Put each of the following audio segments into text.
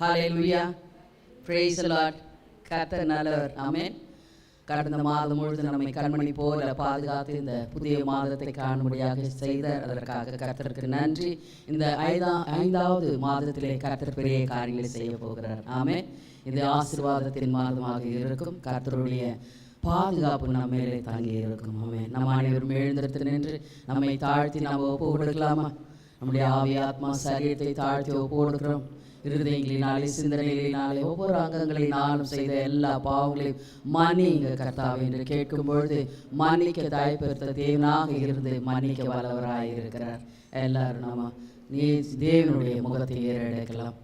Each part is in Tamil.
Hallelujah, praise the Lord. கர்த்தர் நல்லவர். ஆமென். கடந்த மாதம் முழுவதும் நம்மை கண்மணி போல பாதுகாத்து இந்த புதிய மாதத்தை காணும்படியாக செய்த அதற்காக கர்த்தருக்கு நன்றி. இந்த ஐந்தாவது மாதத்திலே கர்த்தர் பெரிய காரியங்களை செய்ய போகிறார். ஆமென். இது ஆசீர்வாதத்தின் மாதமாக இருக்கும். கர்த்தருடைய பாதுகாப்பு நம்ம மேலே தாங்கி இருக்கும். ஆமென். நம்ம அனைவரும் எழுந்திருத்து நின்று நம்மை தாழ்த்தி நம்ம ஒப்பு கொடுக்கலாமா? நம்முடைய ஆவி ஆத்மா சரீரத்தை தாழ்த்தி ஒப்பு கொடுக்கிறோம். இருதயங்களினாலே சிந்தனைகளினாலே ஒவ்வொரு அங்கங்களினாலும் செய்த எல்லா பாவங்களையும் மன்னிங்க கர்த்தாவே என்று கேட்கும் பொழுது மன்னிக்க தயப்படுத்த தேவனாக இருந்து மன்னிக்க வல்லவராய் இருக்கிறார். எல்லாரும் நாம தேவனுடைய முகத்தை ஏறெடுக்கலாம்.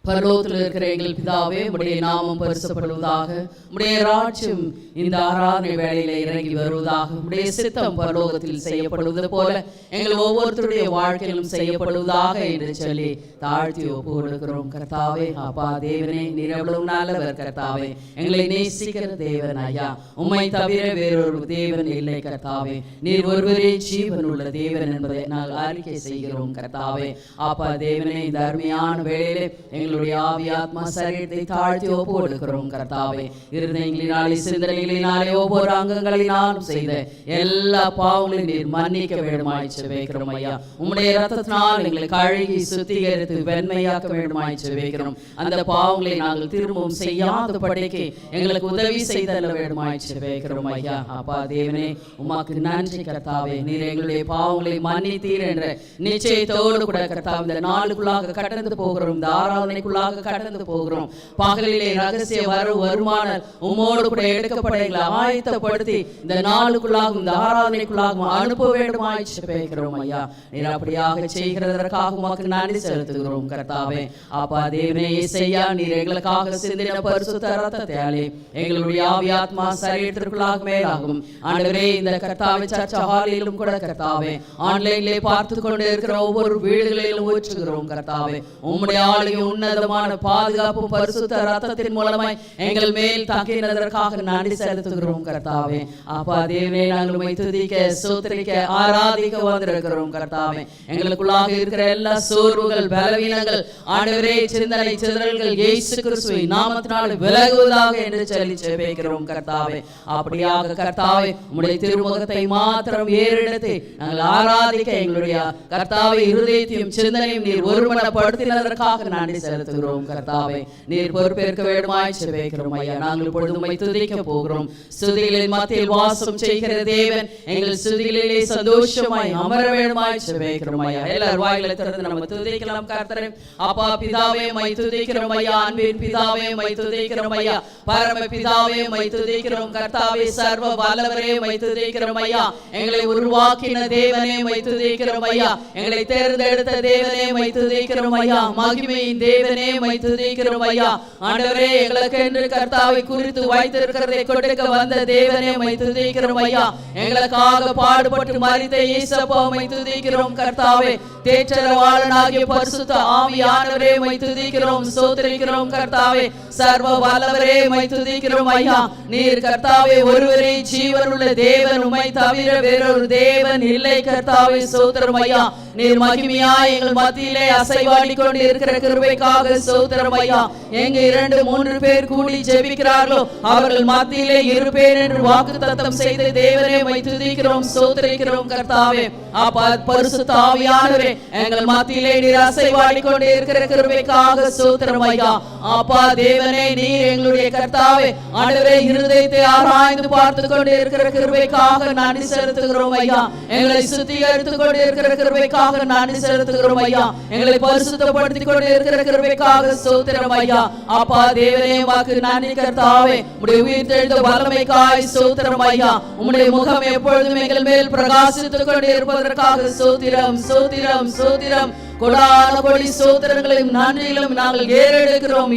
பரலோகத்தில் இருக்கிற எங்கள் பிதாவே, உம்முடைய நாமம் பரிசுப்படுவதாக, உம்முடைய ராஜ்யம் இந்த ஆராதனை வேளையில இறங்கி வருவதாக, உம்முடைய சித்தம் பரலோகத்தில் செய்யப்படுவது போல எங்கள் ஒவ்வொருத்தருடைய வாழ்க்கையிலும் செய்யப்படுவதாக என்று சொல்லி தாழ்த்தி ஒப்பு கொடுக்கிறோம். கர்த்தாவே, அப்பா தேவனே, நீர் எவ்வளவு நல்லவர் கர்த்தாவே, எங்களை நேசிக்கிற தேவன் ஐயா. உம்மை தவிர வேறொரு தேவன் இல்லை கர்த்தாவே. நீர் ஒருவரே ஜீவன் உள்ள தேவன் என்பதை நாங்கள் அறிக்கை செய்கிறோம் கர்த்தாவே. அப்பா தேவனே, இந்த அருமையான வேளையிலே எங்களுடைய ஆவி ஆத்மா சரீரத்தை தாழ்த்தி ஒப்பு கொடுக்கிறோம் கர்த்தாவே. இருதயங்களினாலே சிந்தனைகளினாலே ஒவ்வொரு அங்கங்களினாலும் செய்த எல்லா பாவங்களையும் நீர் மன்னிக்க வேண்டுமாய் ஜெபிக்கிறோம் ஐயா. உம்முடைய இரத்தத்தினால் எங்களை கழுகி சுத்திகரித்து வெண்மையாக்க வேண்டுமாய் ஜெபிக்கிறோம். அந்த பாவங்களை நாங்கள் திரும்பவும் செய்யாத படிக்கு எங்களுக்கு உதவி செய்தல்ல வேண்டுமாய் ஜெபிக்கிறோம் ஐயா. அப்பா தேவனே, உமக்கு நன்றி கர்த்தாவே. நீர் எங்களுடைய பாவங்களை மன்னித்தீர் என்ற நிச்சயத்தோடு கூட கர்த்தாவே இந்த நாளுக்குள்ளாக கடந்து போகிறோம். இந்த ஆராதனை கடந்து போகிறோம். பகலிலே ரகசிய வருமான உம்மோடு கூட எடுக்கப்பட எங்களை ஆயத்தப்படுத்தி இந்த நாளுக்குள்ளாகவும் இந்த ஆராதனைக்குள்ளாகவும் அனுப்ப வேண்டுமாய் ஜெபிக்கிறோம் ஐயா. நீர் அப்படியாக செய்கிறதற்காக உமக்கு நன்றி செலுத்துகிறோம் கர்த்தாவே. அப்பா தேவனே, இயேசையா, நீர் எங்களுக்காக சிந்தின பரிசுத்த இரத்தத்தாலே எங்களுடைய ஆவி ஆத்மா சரீரத்திற்குள்ளாக மேலாகும். ஆண்டவரே, இந்த கர்த்தாவே சர்ச் ஹாலிலும் கூட கர்த்தாவே ஆன்லைனிலே பார்த்து கொண்டு இருக்கிற ஒவ்வொரு வீடுகளிலும் ஊற்றுகிறோம் கர்த்தாவே. உம்முடைய ஆளுகை உன்னதமான பாதுகாப்பு பரிசுத்த இரத்தத்தின் மூலமாய் எங்கள் மேல் தாக்கினதற்காக நன்றி செலுத்துகிறோம் கர்த்தாவே. அப்பா தேவனே, நாங்கள் உம்மை துதிக்க ஸ்தோத்திரிக்க ஆராதிக்க வந்திருக்கிறோம் கர்த்தாவே. எங்களுக்குள்ளாக இருக்கிற எல்லா சோர்வுகள் பலவீனங்கள் ஆண்டவரே சிந்தனை சிதறல்கள் இயேசு கிறிஸ்துவின் நாமத்தினால் விலகுவதாக என்று சொல்லி ஜெபிக்கிறோம் கர்த்தாவே. அப்படியாக கர்த்தாவே உம்முடைய திருமுகத்தை மாத்திரம் ஏறெடுத்து நாங்கள் ஆராதிக்க எங்களுடைய கர்த்தாவே இருதயத்தையும் சிந்தனையும் நீர் ஒருமனப்படுத்தினதற்காக நன்றி செலுத்துகிறோம் கர்த்தாவே. நீர் பொறுப்பேற்க வேண்டுமாய் ஜெபிக்கிறோம் ஐயா. நாங்கள் இப்பொழுது உம்மை துதிக்க போகிறோம். ஸ்துதிகளின் மத்தியில் வாசம் செய்கிற தேவன் எங்கள் ஸ்துதிகளிலே சந்தோஷமாய் அமர வேண்டுமாய் ஜெபிக்கிறோம் ஐயா. எல்லார் வாய்களை திறந்து நம்ம துதிக்கலாம் கர்த்தரே. அப்பா பிதாவே, உம்மை துதிக்கிறோம் ஐயா. அன்பின் பிதாவே, உம்மை துதிக்கிறோம் ஐயா. பரம பிதாவே, உம்மை துதிக்கிறோம் கர்த்தாவே. சர்வ வல்லவரே, உம்மை துதிக்கிறோம் ஐயா. எங்களை உருவாக்கின தேவனே, உம்மை துதிக்கிறோம் ஐயா. எங்களை தேர்ந்தெடுத்த தேவனே, உம்மை துதிக்கிறோம் ஐயா. மகிமையின் தேவனே, உம்மை துதிக்கிறோம் ஐயா. ஆண்டவரே, எங்களுக்கு என்று கர்த்தாவை குறித்து வைத்திருக்கிறதை கொடுக்க வந்த தேவனே, உம்மை துதிக்கிறோம் ஐயா. எங்களுக்காக பாடுபட்டு மரித்த இயேசுப்பா, உம்மை துதிக்கிறோம் கர்த்தாவே. தேற்றரவாளனாகிய பரிசுத்த ஆவியானவரே, உம்மை துதிக்கிறோம் ஸ்தோத்திரிக்கிறோம் கர்த்தாவே. சர்வ வல்லவரே, உம்மை துதிக்கிறோம் ஐயா. நீர் கர்த்தாவே ஒருவரே ஜீவனுள்ள தேவன், உம்மை தவிர வேறொரு தேவன் இல்லை கர்த்தாவே. ஸ்தோத்திரம் ஐயா. நீர் மகிமையாய் எங்கள் மத்தியிலே அசைவாடி கொண்டு இருக்கிற கிருபைக்காக ஸ்தோத்திரம் ஐயா. எங்க 2-3 பேர் கூடி ஜெபிக்கிறார்களோ அவர்கள் மத்தியிலே இருப்பேன் என்று வாக்குத்தத்தம் செய்த தேவனே, உம்மை துதிக்கிறோம் ஸ்தோத்திரிக்கிறோம் கர்த்தாவே. அப்பா பரிசுத்த ஆவியானவரே, எங்கள் மத்தியிலே நீர் அசைவாடி கொண்டு இருக்கிற கிருபைக்காக ஸ்தோத்திரம் ஐயா. அப்பா தேவனே, நீர் எங்களுடைய கர்த்தாவே ஆண்டவரே இருதயத்தை ஆராய்ந்து பார்த்து கொண்டு இருக்கிற கிருபைக்காக நன்றி செலுத்துகிறோம் ஐயா. எங்களை சுத்திகரித்துக் கொண்டு இருக்கிற கிருபைக்காக நன்றி செலுத்துகிறோம் ஐயா. எங்களை பரிசுத்தப்படுத்திக் கொண்டு இருக்கிற கிருபைக்காக ஸ்தோத்திரம் ஐயா. அப்பா தேவனே, உமக்கு நன்றி கர்த்தாவே. உம்முடைய உயிர்த்தெழுந்த வல்லமைக்காய் ஸ்தோத்திரம் ஐயா. உம்முடைய முகம் எப்பொழுதும் எங்கள் மேல் பிரகாசித்துக் கொண்டு இருப்பதற்காக ஸ்தோத்திரம் ஸ்தோத்திரம் ஸ்தோத்திரம். கொடான கொடி ஸ்தோத்திரங்களையும் நன்றிகளும் நாங்கள் ஏறெடுக்கிறோம்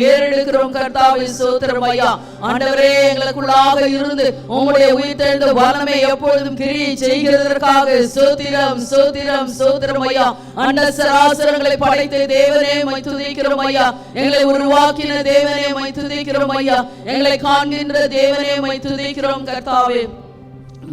கர்த்தாவே. ஸ்தோத்திரம் ஐயா. ஆண்டவரே, எங்களுக்குள்ளாக இருந்து உம்முடைய உயிர்த்தெழுந்த வல்லமை எப்பொழுதும் கிரியை செய்கிறதற்காக ஸ்தோத்திரம் ஸ்தோத்திரம் ஸ்தோத்திரம் ஐயா. அண்ட சராசரங்களை படைத்த தேவனே, உம்மை துதிக்கிறோம் ஐயா. எங்களை உருவாக்கின தேவனே, உம்மை துதிக்கிறோம் ஐயா. எங்களை காண்கின்ற தேவனே, உம்மை துதிக்கிறோம் கர்த்தாவே.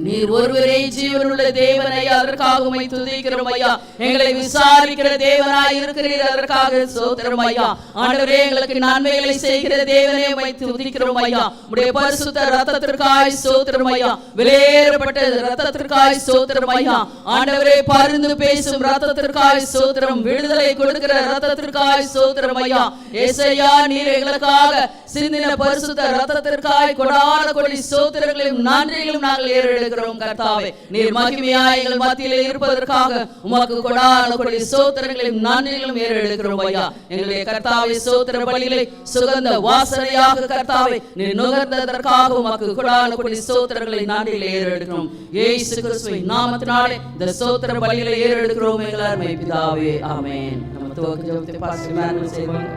நீர் ஒருவரே ஜீவனுள்ள தேவன் ஐயா, அதற்காக உம்மை துதிக்கிறோம் ஐயா. எங்களை விசாரிக்கிற தேவனாய் இருக்கிறீர், அதற்காக ஸ்தோத்திரம் ஐயா. ஆண்டவரே, எங்களுக்கு நன்மைகளை செய்கிற தேவனே, உம்மை துதிக்கிறோம் ஐயா. உம்முடைய பரிசுத்த இரத்தத்திற்காய் ஸ்தோத்திரம் ஐயா. விலையேறப்பட்ட இரத்தத்திற்காய் ஸ்தோத்திரம் ஐயா. ஆண்டவரே, பரிந்து பேசும் இரத்தத்திற்காய் ஸ்தோத்திரம், விடுதலை கொடுக்கிற இரத்தத்திற்காய் ஸ்தோத்திரம் ஐயா. ஏசையா, நீர் எங்களுக்காக சிந்தின பரிசுத்த இரத்தத்திற்காய் கொடான கொடி ஸ்தோத்திரங்களையும் நன்றிகளும் நாங்கள் ஏறெடுக்கிறோம் கர்த்தாவே. நீர் மகிமையாய் எங்கள் மத்தியிலே இருப்பதற்காக உமக்கு கொடான கொடி ஸ்தோத்திரங்களையும் நன்றிகளும் ஏறெடுக்கிறோம் ஐயா. எங்களுடைய கர்த்தாவே, ஸ்தோத்திர பலிகளை சுகந்த வாசனையாக கர்த்தாவே நீர் நுகர்ந்ததற்காக உமக்கு கொடான கொடி ஸ்தோத்திரங்களை நன்றிகளை ஏறெடுக்கிறோம். இயேசு கிறிஸ்துவின் நாமத்தினாலே இந்த ஸ்தோத்திர பலிகளை ஏறெடுக்கிறோம் எங்கள் அருமை பிதாவே, ஆமென். நம்ம துவக்க ஜெபத்தை பாஸ்டர் மேனுவல் செய்வாங்க.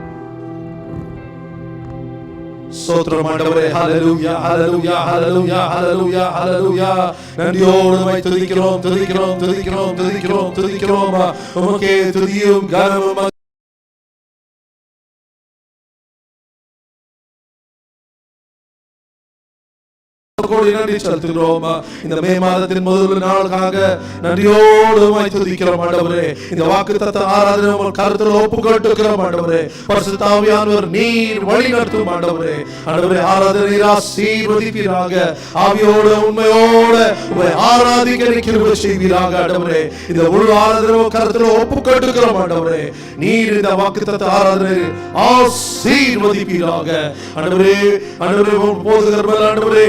ஸ்தோத்திரம் ஆண்டவரே. ஹல்லேலூயா, ஹல்லேலூயா, ஹல்லேலூயா, ஹல்லேலூயா, ஹல்லேலூயா. நன்றியோடு உம்மை துதிக்கிறோம், துதிக்கிறோம், துதிக்கிறோம், துதிக்கிறோம், துதிக்கிறோம். உமக்கே துதியும் கனமும் நன்றி செலுத்துகிறோம். இந்த மே மாதத்தின் முதல் நாளுக்காக நன்றியோடு உம்மை துதிக்கிறோம் ஆண்டவரே. இந்த வாக்குத்தத்த ஆராதனை உங்கள் கருத்தில் ஒப்புக்கொடுக்கிறோம் ஆண்டவரே. பரிசுத்த ஆவியானவர் நீர் வழி நடத்தும் ஆண்டவரே. ஆண்டவரே, ஆராதனை ஆசீர்வதிப்பீராக. ஆவியோடு உண்மையோடு உம்மை ஆராதிக்க கிருபை செய்வீராக ஆண்டவரே. இந்த முழு ஆராதனை கருத்தில் ஒப்புக்கொடுக்கிறோம் ஆண்டவரே. நீர் இந்த வாக்குத்தத்த ஆராதனை ஆசீர்வதிப்பீராக ஆண்டவரே. ஆண்டவரே, போதுகிற ஆண்டவரே,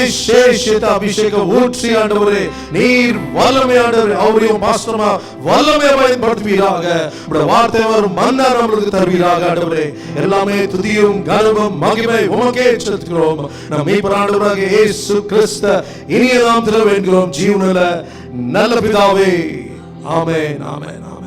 விசேஷித்த அபிஷேகம் ஊற்றி ஆண்டவரே நீர் வல்லமை ஆண்டவரே அவரையும் பாஸ்டர்மா வல்லமை பயன்படுத்துவீராக. உம்முடைய வார்த்தை வரும் மன்னா நம்மளுக்கு தருவீராக ஆண்டவரே. எல்லாமே துதியும் கனமும் மகிமை உமக்கே செலுத்துகிறோம். நம் மீட்பர் ஆண்டவராகிய இயேசு கிறிஸ்து இனிய நாமத்தில் வேண்டுகிறோம் ஜீவனுள்ள நல்ல பிதாவே, ஆமென், ஆமென், ஆமென்.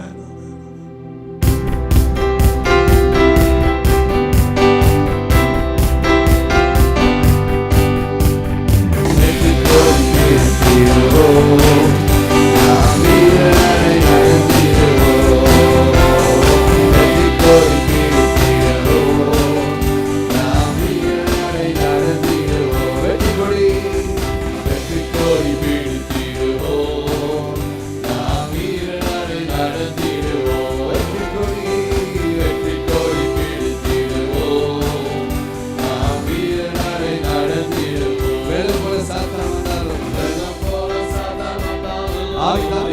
Hallelujah.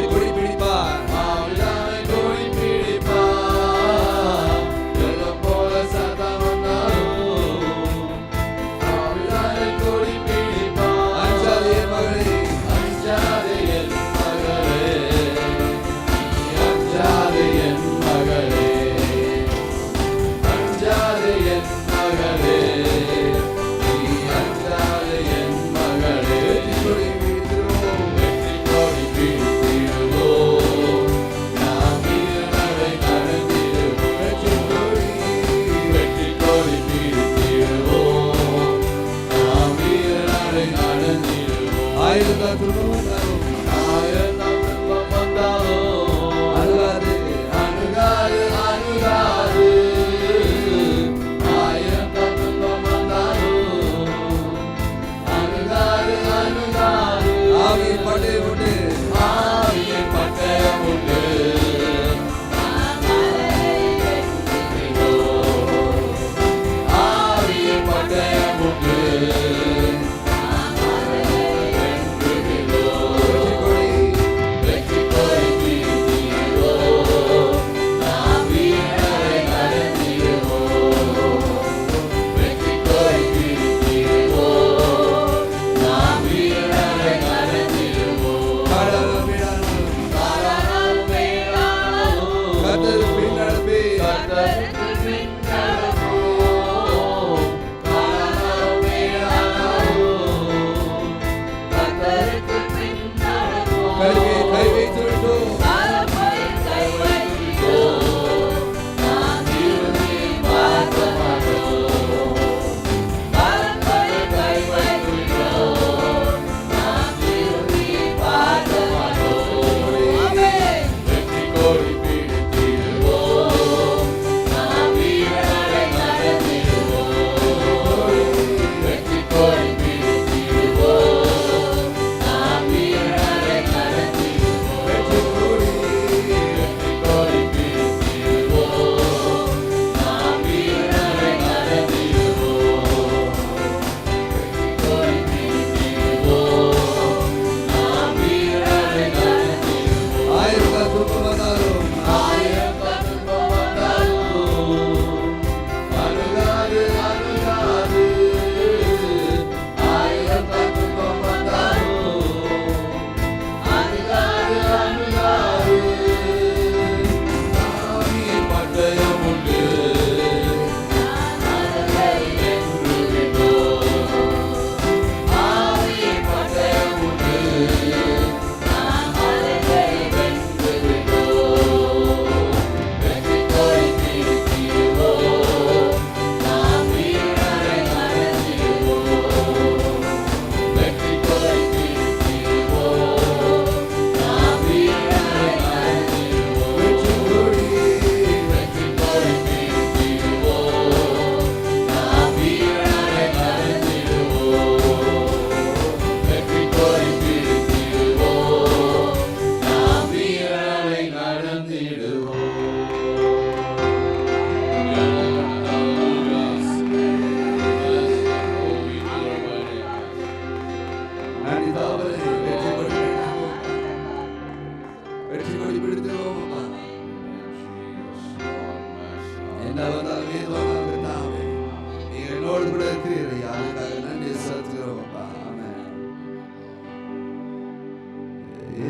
இருக்கிறீரையா, அதுக்காக நன்றி செலுத்துகிறோம் அப்பா. ஆமென்.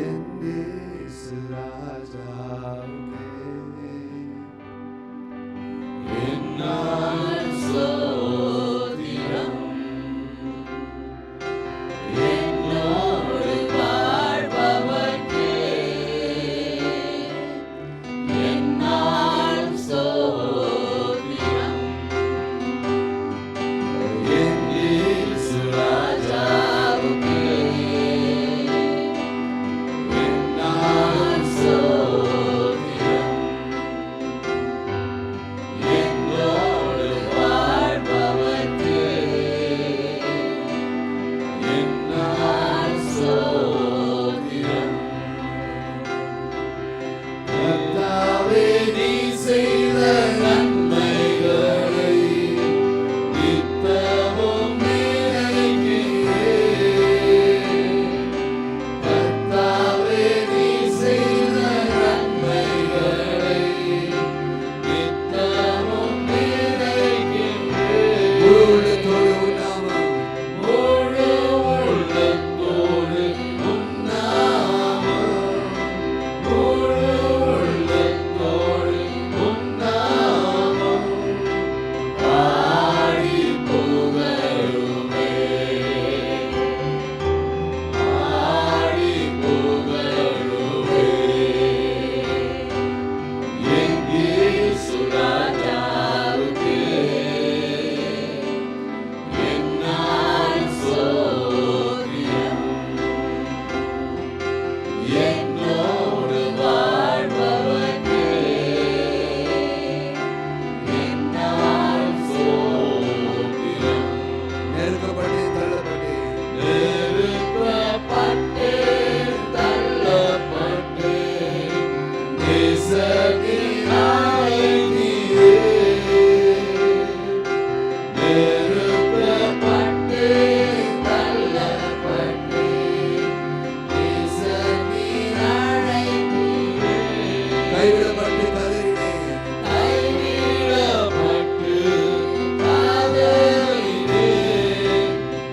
என் இயேசு ராஜாவுக்கே என்னாலும் ஸ்தோத்திரம். என்னோடு வாழ்பவர்க்கே என்னாலும் ஸ்தோத்திரம். என் இயேசு ராஜாவுக்கே என்னாலும் ஸ்தோத்திரம். என்னோடு வாழ்பவர்க்கே என்னாலும் ஸ்தோத்திரம். கர்த்தாவே, நீ செய்த நன்மைகளை நித்தமும் நினைக்கிறேன். கர்த்தாவே, நீ செய்த நன்மைகளை நித்தமும் நினைக்கிறேன். முழு உள்ளத்தோடு உன் நாமம், முழு உள்ளத்தோடு உன் நாமம் பாடி புகழுமே, பாடி புகழுமே. என் இயேசு ராஜாவுக்கே என்னாலும் ஸ்தோத்திரம். என்னோடு வாழ்பவர்க்கே என்னாலும் ஸ்தோத்திரம். நெருக்கப்பட்டு தள்ளப்பட்டு நேசத்தினாலே நீரே நெருக்கப்பட்டு தள்ளப்பட்டு நேசத்தினாலே நீரே கைவிடப்பட்டு கதறினேன், கைவிடப்பட்டு கதறினேன்,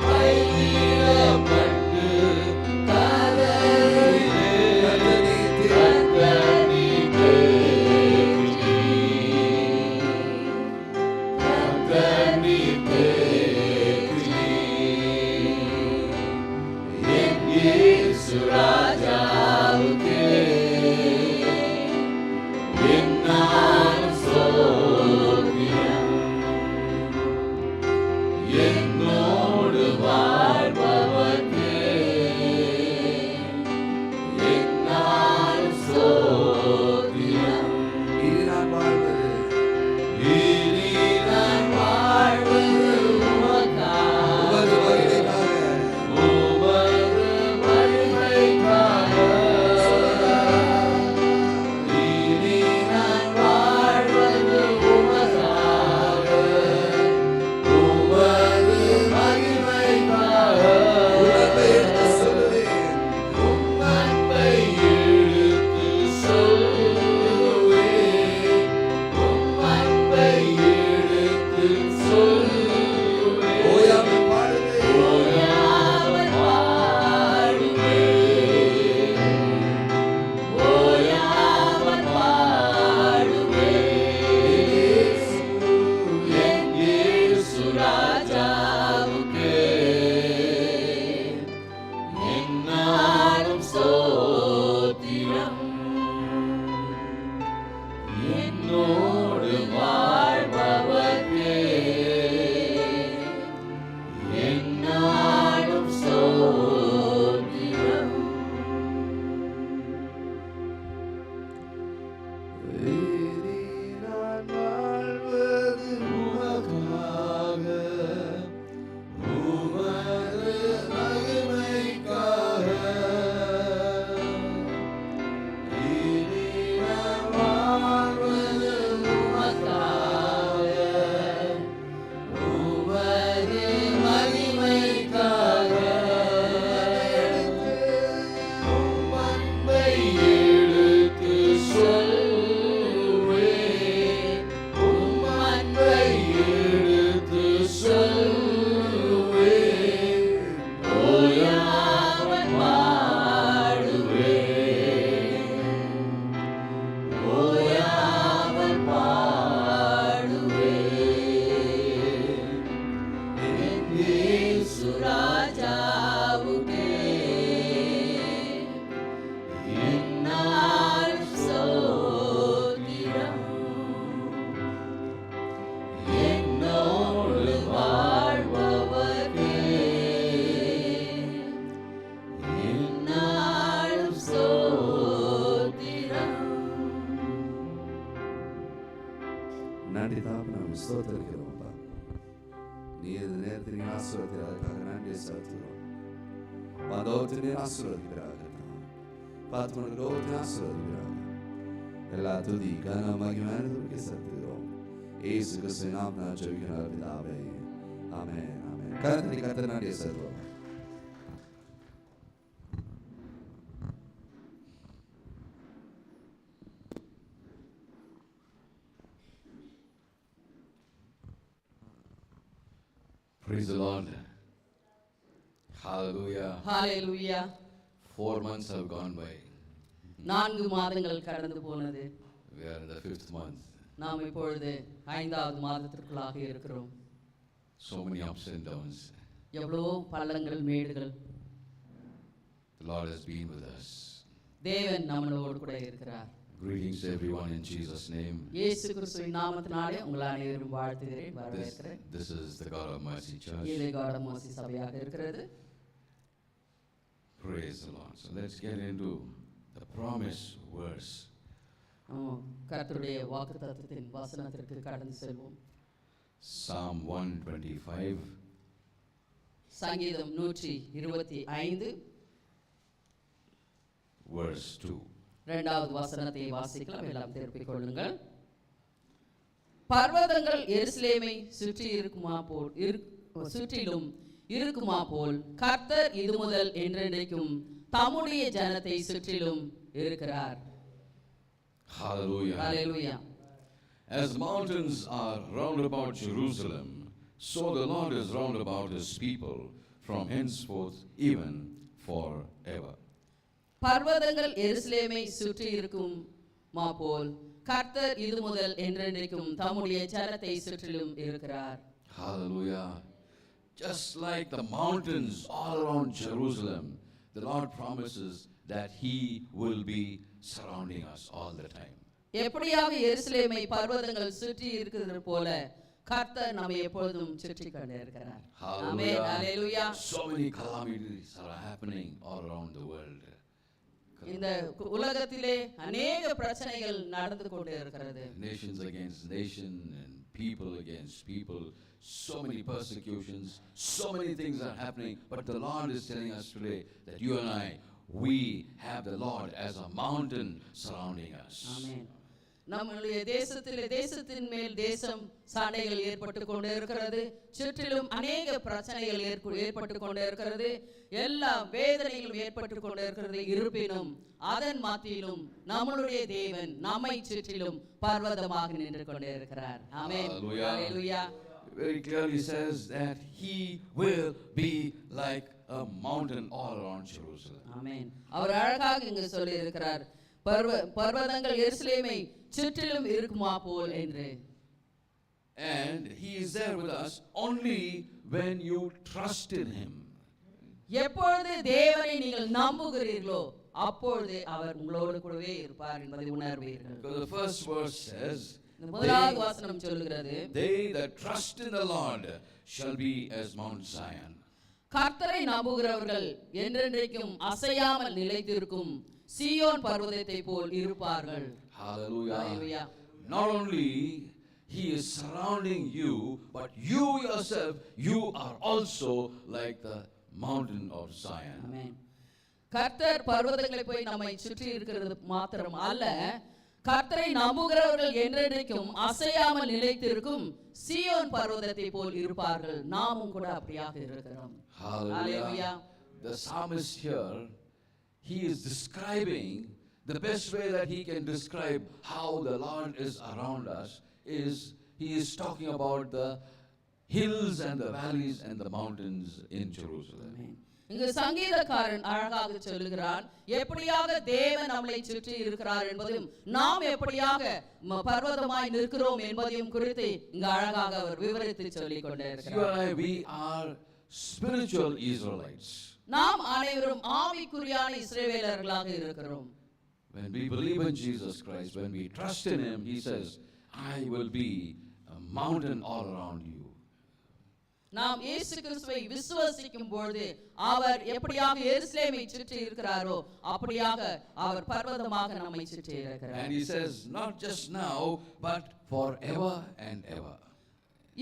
கைவிடப்பட்டு ராஜாவுக்கே என்னாலும் ஸ்தோத்திரம். என்னோடு வாழ்பவர்க்கே என்னாலும் ஸ்தோத்திரம். இனி நான் வாழ்வது உமக்காக, உமது வருகைக்காக. இனி நான் வாழ்வது உமக்காக, உமது இயேசு ராஜாவுக்கே என்னால் ஸ்தோத்திரம். என்னோடு வாழ்பவர்க்கே என்னால் ஸ்தோத்திரம். நன்றி தாப்பு நாம் ஸ்தோத்திரிக்கிறோம் அப்பா. நீ இந்த நேரத்தில் நீ ஆசீர்வதிக்கிறதுக்காக நன்றி செலுத்துகிறோம். வந்தோத்து நீர் ஆசீர்வதிக்கிறார்கள் பார்த்து கொண்டு ஆசீர்வதிக்கிறார்கள். எல்லா துதி கன மகிமைக்கு செலுத்துகிறோம். இயேசு கிறிஸ்துவின் நாமத்தில் ஜெபிக்கிறோம் பிதாவே. ஆமென் ஆமென். கர்த்தரை கர்த்தர் நன்றி செலுத்துவோம். Praise the Lord. Hallelujah. Hallelujah. 4 months have gone by. 4 மாதங்கள் கடந்து போனது. We are in the 5th month. நாம் இப்பொழுது 5வது மாதத்திற்குள்ளாக இருக்கிறோம். So many ups and downs. எவ்வளவோ பள்ளங்கள் மேடுகள். The Lord has been with us. தேவன் நம்மளோடு கூட இருக்கிறார். Greetings to everyone in Jesus' name. இயேசு கிறிஸ்துவின் நாமத்தினாலே உங்களை அனைவரும் வாழ்த்துகிறேன், வரவேற்கிறேன். This is the God of Mercy Church. இது God of Mercy சபையாக இருக்கிறது. Praise the Lord. So let's get into the promise verse. கர்த்தருடைய வாக்குத்தத்தத்தின் வசனத்திற்கு கடந்து செல்வோம். Psalm 125. சங்கீதம் 125 verse 2. 2வது வசனத்தை வாசிக்கலாம். எல்லாம் திருப்பிக் கொள்ளுங்கள். பர்வதங்கள் எருசலேமை சுற்றிலும் இருக்குமா போல் கர்த்தர் இது முதல் என்றென்றைக்கும் தம்முடைய ஜனத்தை சுற்றிலும் இருக்கிறார். Hallelujah. Hallelujah. As mountains are round about Jerusalem, so the Lord is round about his people from henceforth even forever. பர்வதங்கள் எருசலேமை சுற்றி இருக்குமா போல் கர்த்தர் இது முதல் என்றென்றைக்கும் தம்முடைய ஜனத்தை சுற்றிலும் இருக்கிறார். Hallelujah. Just like the mountains all around Jerusalem, the Lord promises that he will be surrounding us all the time. எப்படியாக எருசலேமை பர்வதங்கள் சுற்றி இருக்கிறது போல கர்த்தர் நம்மை எப்பொழுதும் சுற்றி கொண்டே இருக்கிறார். ஆமென். ஹalleluya. So many calamities are happening all around the world. இந்த உலகத்திலே अनेक பிரச்சனைகள் நடந்து கொண்டே இருக்கிறது. Nations against nation and people against people, so many persecutions, so many things are happening, but the Lord is telling us today that you and I, we have the Lord as a mountain surrounding us. ஆமென். நம்முடைய தேசத்தின் மேல் தேசம் சண்டைகள் ஏற்பட்டு கொண்டே இருக்கிறது. சுற்றிலும் अनेक பிரச்சனைகள் ஏற்பட்டு கொண்டே இருக்கிறது. எல்லா வேதனைகளும் ஏற்பட்டு கொண்டே இருக்கிறது. இருப்பினும் அதன் மத்தியிலும் நம்மளுடைய தேவன் நம்மை சுற்றிலும் பர்வதமாக நின்று கொண்டே இருக்கிறார். ஆமென். ஹalleluya. Very clearly says that he will be like a mountain all around Jerusalem. ஆமென். அவர் அழகாக இங்கு சொல்லி இருக்கிறார், பர்வதங்கள் எருசலேமை சுற்றிலும் இருக்குமா போல் என்று. And he is there with us only when you trust in him. எப்பொழுது தேவனை நீங்கள் நம்புகிறீர்களோ அப்பொழுது அவர் உங்களோடு கூடவே இருப்பார் என்பதை உணர்வீர்கள். Because the first verse says, முதலாவது வசனம் சொல்கிறது, they that trust in the Lord shall be as Mount Zion. கர்த்தரை நம்புகிறவர்கள் என்றென்றைக்கும் அசையாமல் நிலைத்திருக்கும் சீயோன் பர்வதத்தை போல் இருப்பார்கள். Hallelujah. Hallelujah. Not only he is surrounding you, but you yourself, you are also like the mountain of Zion. ஆமென். கர்த்தர் பர்வதங்களை போய் நம்மை சுற்றி இருக்கிறது மாத்திரம் அல்ல, கர்த்தரை நம்புகிறவர்கள் என்றென்றைக்கும் அசையாமல் நிலைத்திருக்கும் சீயோன் பர்வதத்தை போல் இருப்பார்கள். நாமும் கூட அப்படியாக இருக்கிறோம். Hallelujah. The psalmist here, he is describing the best way that he can describe how the Lord is around us is he is talking about the hills and the valleys and the mountains in Jerusalem. இங்கு சங்கீதக்காரன் அழகாக சொல்லுகிறான், எப்படியாக தேவன் நம்மளை சுற்றி இருக்கிறார் என்பதையும் நாம் எப்படியாக பர்வதமாய் நிற்கிறோம் என்பதையும் குறித்து இங்கு அழகாக அவர் விவரித்து சொல்லிக் கொண்டே இருக்கிறார். We are spiritual Israelites. நாம் அனைவரும் ஆவிக்குரியான இஸ்ரவேலர்களாக இருக்கிறோம். When we believe in Jesus Christ, when we trust in Him, He says, I will be a mountain all around you. நாம் இயேசு கிறிஸ்துவை விசுவாசிக்கும் பொழுது அவர் எப்படியாக எருசலேமை சுற்றி இருக்கிறாரோ அப்படியாக அவர் பர்வதமாக நம்மை சுற்றி இருக்கிறார். And He says, not just now, but forever and ever.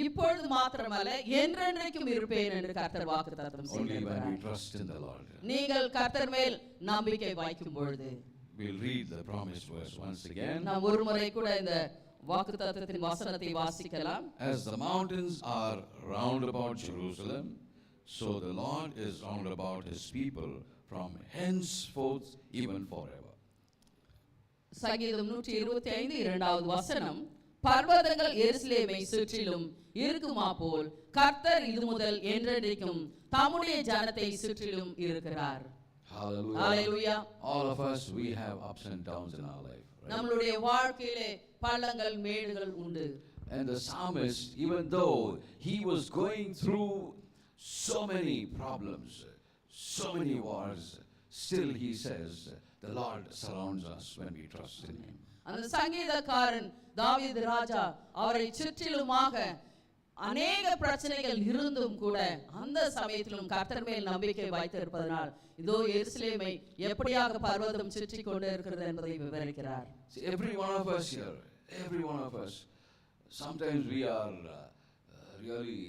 இப்பொழுது மாத்திரமல்ல என்றென்றைக்கும் இருப்பேன் என்று கர்த்தர் வாக்குத்தத்தம் செய்கிறார். Only when we trust in the Lord. நீங்கள் கர்த்தர் மேல் நம்பிக்கை வைக்கும் பொழுது. We'll read the promised verse once again. நாம் ஒரு முறை கூட இந்த வாக்குத்தத்தத்தின் வசனத்தை வாசிக்கலாம். As the mountains are round about Jerusalem, so the Lord is round about His people from henceforth even forever. சங்கீதம் 125 இரண்டாவது வசனம், பர்வதங்கள் எருசலேமை சுற்றிலும் இருக்குமா போல் கர்த்தர் இது முதல் என்றென்றைக்கும் தம்முடைய ஜனத்தை சுற்றிலும் இருக்கிறார். Hallelujah. Hallelujah. All of us, we have ups and downs in our life. Right? நம்மளுடைய வாழ்க்கையிலே பள்ளங்கள் மேடுகள் உண்டு. And the psalmist, even though he was going through so many problems, so many wars, still he says, the Lord surrounds us when we trust in Him. அந்த சங்கீதக்காரன் தாவீது ராஜா அவரை சுற்றிலுமாக அநேக பிரச்சனைகள் இருந்தும் கூட அந்த சமயத்திலும் கர்த்தர் மேல் நம்பிக்கை வைத்திருப்பதனால் இதோ எருசலேமை எப்படியாக பர்வதம் சுற்றி கொண்டு இருக்கிறது என்பதை விவரிக்கிறார். Every one of us here, every one of us, sometimes we are really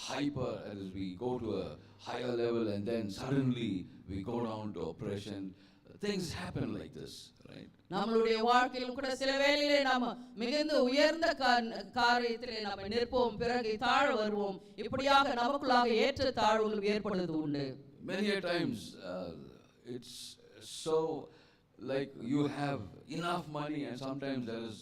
hyper as we go to a higher level and then suddenly we go down to oppression. Things happen like this, right? நம்மளுடைய வாழ்க்கையிலும் கூட சில வேளையிலே நாம மிகுந்த உயர்ந்த காரியத்திலே நாம நிற்போம், பிறகு தாழ வருவோம். இப்படியாக நமக்குள்ளாக ஏற்ற தாழ்வுகள் ஏற்படுவது உண்டு. Many a times it's so like you have enough money and sometimes there is